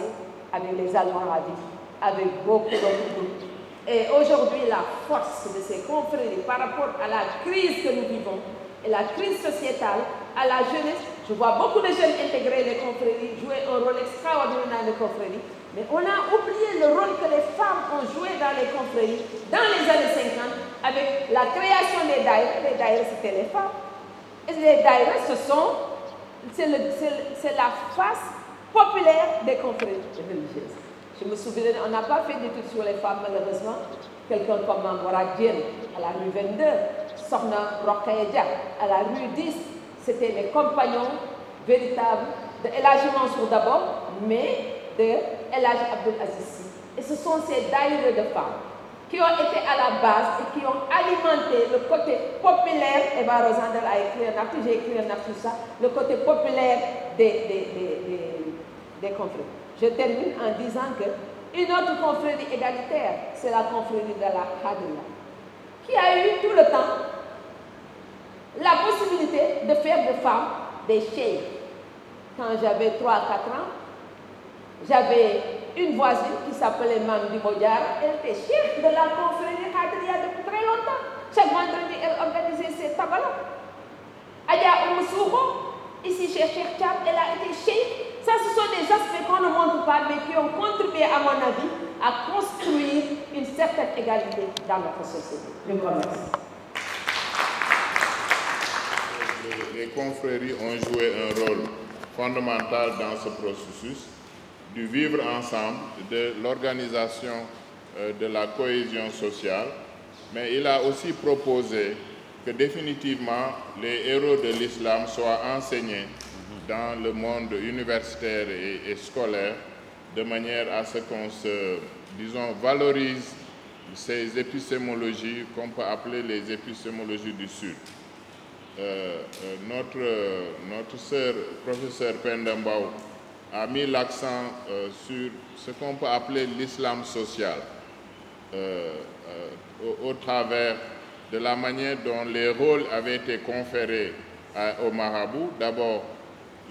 avec les Almoravides, avec beaucoup d'autres groupes. Et aujourd'hui, la force de ces confréries par rapport à la crise que nous vivons et la crise sociétale, à la jeunesse, je vois beaucoup de jeunes intégrer les confréries, jouer un rôle extraordinaire dans les confréries, mais on a oublié le rôle que les femmes ont joué dans les confréries dans les années 50 avec la création des daïras. Les daïras, c'était les femmes. Et les daïras, c'est la face populaire des confréries religieuses. Je me souviens, on n'a pas fait d'études sur les femmes, malheureusement. Quelqu'un comme Mamora Dien, à la rue 22, Sorna Rokaïdia, à la rue 10, c'était les compagnons véritables de El Hadji Mansour d'abord, mais de El Hadji Abdul Aziz. Et ce sont ces daïras de femmes qui ont été à la base et qui ont alimenté le côté populaire. Eva Rosandel a écrit un article, j'ai écrit un article sur ça, le côté populaire des confréries. Je termine en disant qu'une autre confrérie égalitaire, c'est la confrérie de la Khadria, qui a eu tout le temps la possibilité de faire de femmes des cheikhs. Quand j'avais 3 à 4 ans, j'avais une voisine qui s'appelait Mamdi Modiara. Elle était cheikh de la confrérie Khadria depuis très longtemps. Chaque vendredi, elle organisait ses tabalas. Adia Oumoussouho, ici chez Cheikh Tchab, elle a été cheikh. Ça, ce sont des aspects qu'on ne montre pas, mais qui ont contribué, à mon avis, à construire une certaine égalité dans notre société. Je vous remercie. Les confréries ont joué un rôle fondamental dans ce processus du vivre ensemble, de l'organisation de la cohésion sociale, mais il a aussi proposé que définitivement les héros de l'islam soient enseignés dans le monde universitaire et scolaire, de manière à ce qu'on valorise ces épistémologies qu'on peut appeler les épistémologies du Sud. Notre sœur, professeur Pendambao, a mis l'accent sur ce qu'on peut appeler l'islam social, au travers de la manière dont les rôles avaient été conférés aux marabouts. D'abord,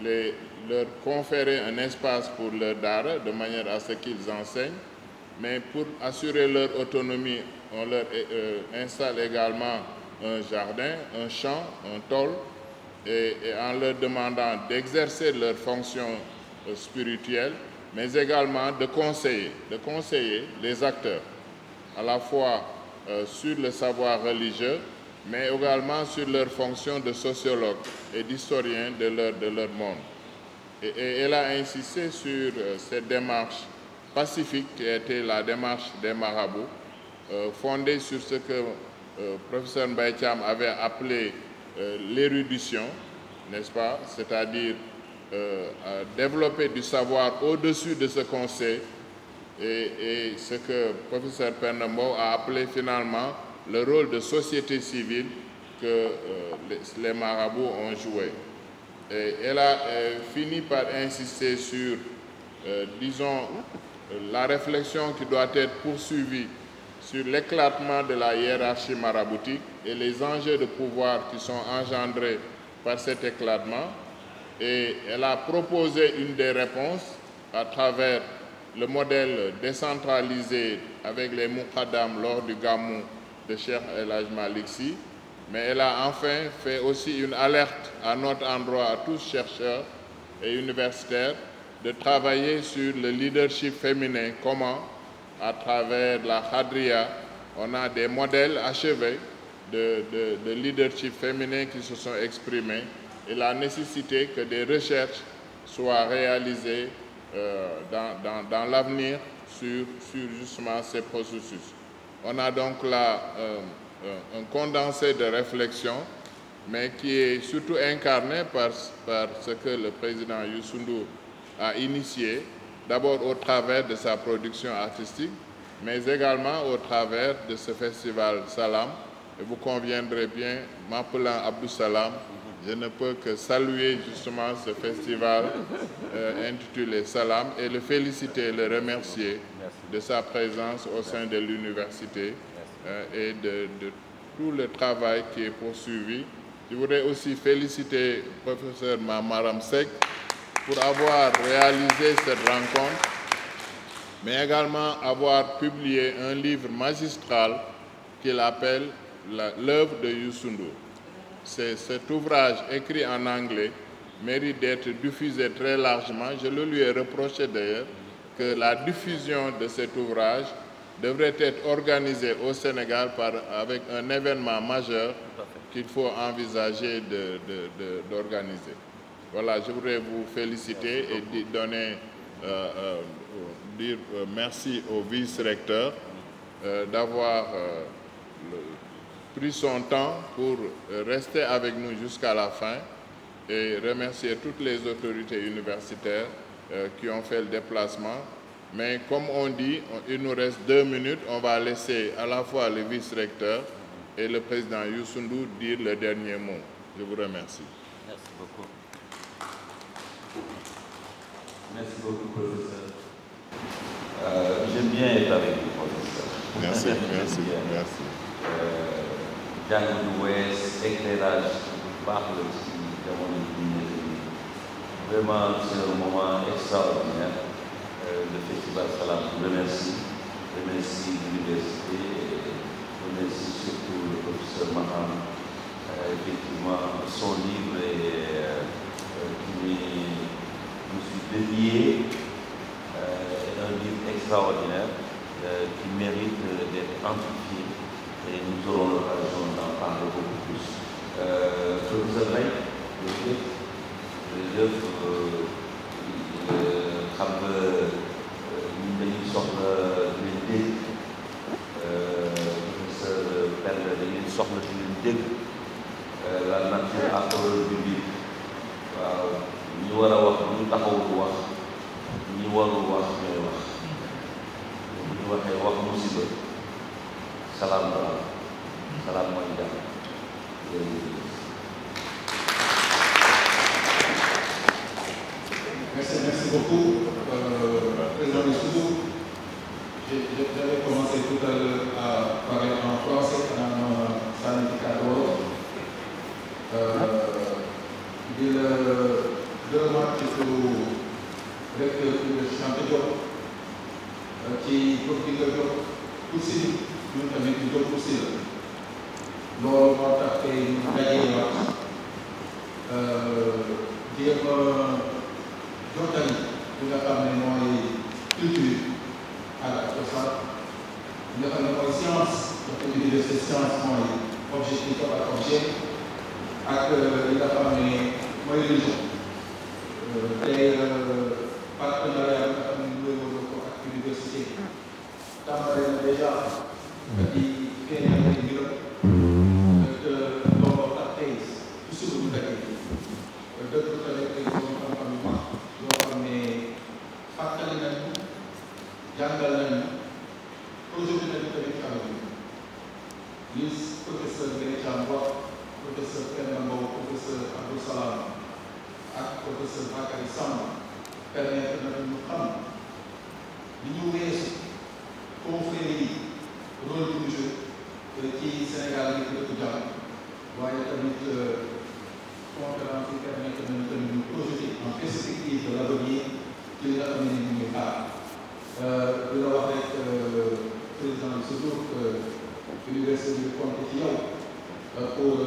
leur conférer un espace pour leur dara, de manière à ce qu'ils enseignent, mais pour assurer leur autonomie, on leur installe également un jardin, un champ, un tôle, et en leur demandant d'exercer leurs fonctions spirituelles, mais également de conseiller les acteurs, à la fois sur le savoir religieux, mais également sur leur fonction de sociologue et d'historien de leur monde. Et elle a insisté sur cette démarche pacifique qui a été la démarche des marabouts, fondée sur ce que professeur Mbaye Thiam avait appelé l'érudition, n'est-ce pas? C'est-à-dire développer du savoir au-dessus de ce qu'on sait, et ce que professeur Pendambao a appelé finalement le rôle de société civile que les marabouts ont joué. Et elle a fini par insister sur, disons, la réflexion qui doit être poursuivie sur l'éclatement de la hiérarchie maraboutique et les enjeux de pouvoir qui sont engendrés par cet éclatement. Et elle a proposé une des réponses à travers le modèle décentralisé avec les Moukadam lors du Gamou de Cheikh El Hadj Malick Sy, mais elle a enfin fait aussi une alerte à notre endroit, à tous chercheurs et universitaires, de travailler sur le leadership féminin. Comment, à travers la Khadria, on a des modèles achevés de leadership féminin qui se sont exprimés, et la nécessité que des recherches soient réalisées dans l'avenir sur justement ces processus. On a donc là un condensé de réflexion, mais qui est surtout incarné par ce que le président Youssou Ndour a initié, d'abord au travers de sa production artistique, mais également au travers de ce festival Salam, Et vous conviendrez bien, m'appelant Abdou Salam, je ne peux que saluer justement ce festival intitulé Salam et le féliciter et le remercier de sa présence au sein de l'université et de tout le travail qui est poursuivi. Je voudrais aussi féliciter le professeur Mamaram Seck pour avoir réalisé cette rencontre, mais également avoir publié un livre magistral qu'il appelle l'œuvre de Youssou Ndour. Cet ouvrage écrit en anglais mérite d'être diffusé très largement. Je le lui ai reproché d'ailleurs que la diffusion de cet ouvrage devrait être organisée au Sénégal avec un événement majeur qu'il faut envisager d'organiser. Voilà, je voudrais vous féliciter et dire merci au vice-recteur d'avoir pris son temps pour rester avec nous jusqu'à la fin et remercier toutes les autorités universitaires qui ont fait le déplacement. Mais comme on dit, il nous reste 2 minutes, on va laisser à la fois le vice-recteur et le président Youssou Ndour dire le dernier mot. Je vous remercie. Merci beaucoup. Merci beaucoup, professeur. J'aime bien être avec vous, professeur. Merci, merci, merci. Jàng lu wees éclairage bu baax la ci jamono bi ñu nekk nii vraiment c'est un moment extraordinaire. Le festival Salam remercie l'université et remercie surtout le professeur Maham. Effectivement, son livre qui me suis dédié est un livre extraordinaire qui mérite d'être amplifié. Et nous aurons l'occasion d'en parler beaucoup plus. Professeur Ray, jërëjëf xam nga ñun dañuy soxla di leen dégg professeur Penda dañuy soxla di leen dégg la nature a horreur du vide. waaw ñi war a wax bu ñu taxawul wax ñi warul wax ñooy wax bu ñu waxee wax musiba. Salam daal salam mooy jàmm. Merci beaucoup, président Youssou. J'avais commencé tout à l'heure à parler en français dans Sanificador. di la gërëmaat ci turu recteur Cheikh Anta Diop ci jox gi nga jox kursi ñun tamit ñu jox kursi la loolu moo tax tey ñu dajeewaat jéem a jottali li nga xam ne mooy culture ak cosaan li nga xam ne mooy science parce que université science mooy objectif ak objet ak li nga xam ne mooy religion tey partenariat bi nga xam ne ñu wéyoo ko ak université tàmbale na déjà di feeñal ay mbiram looloo tax tey ci suba bu dëkk dëkk tamit ay borom xam-xam yu mag yoo xam ne fàttali nañu jàngal nañu projet nañu tamit xam li professeur Ndeye Thiam wax professeur Penda Mbow professeur Abdou Salam ak professeur Bakary Samb permettre nañu ñu xam li ñu weesu confrérie yi rôle du jeu ci Sénégal yi ko dëkk jàmm waaye tamit conférence yi permettre nañu tamit ñu projeté en perspective de l'avenir ci li nga xam ne ñu ngi xaar di la wax rek président bi toujours que université bi compte ci yow pour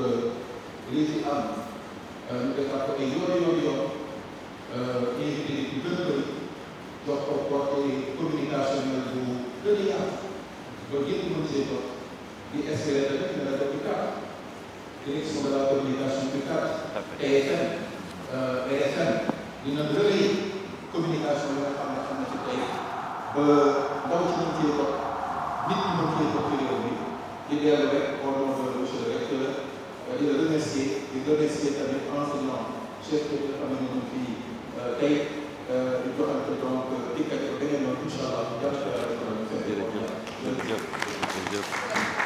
lii fi am ñu defaat ko ay yoon invité nit ñu gën a bëri jox ko porté communicationnel bu gën a yaatu ba yëpp mën see jot di espérer tamit ne la def du cadre direction de la communication du cadre EFM dina relayer communication yi nga xam ne xam na ci tey ba ndaw ci mën cee jot nit ñi mën cee jot ci réew mi di dellu rek au nom de monsieur le recteur di la remercier di remercier tamit enseignant chef de nga xam ne ñu ngi fii tey di joxante donc dikkat ba beneen yoon incha allah jàpp ci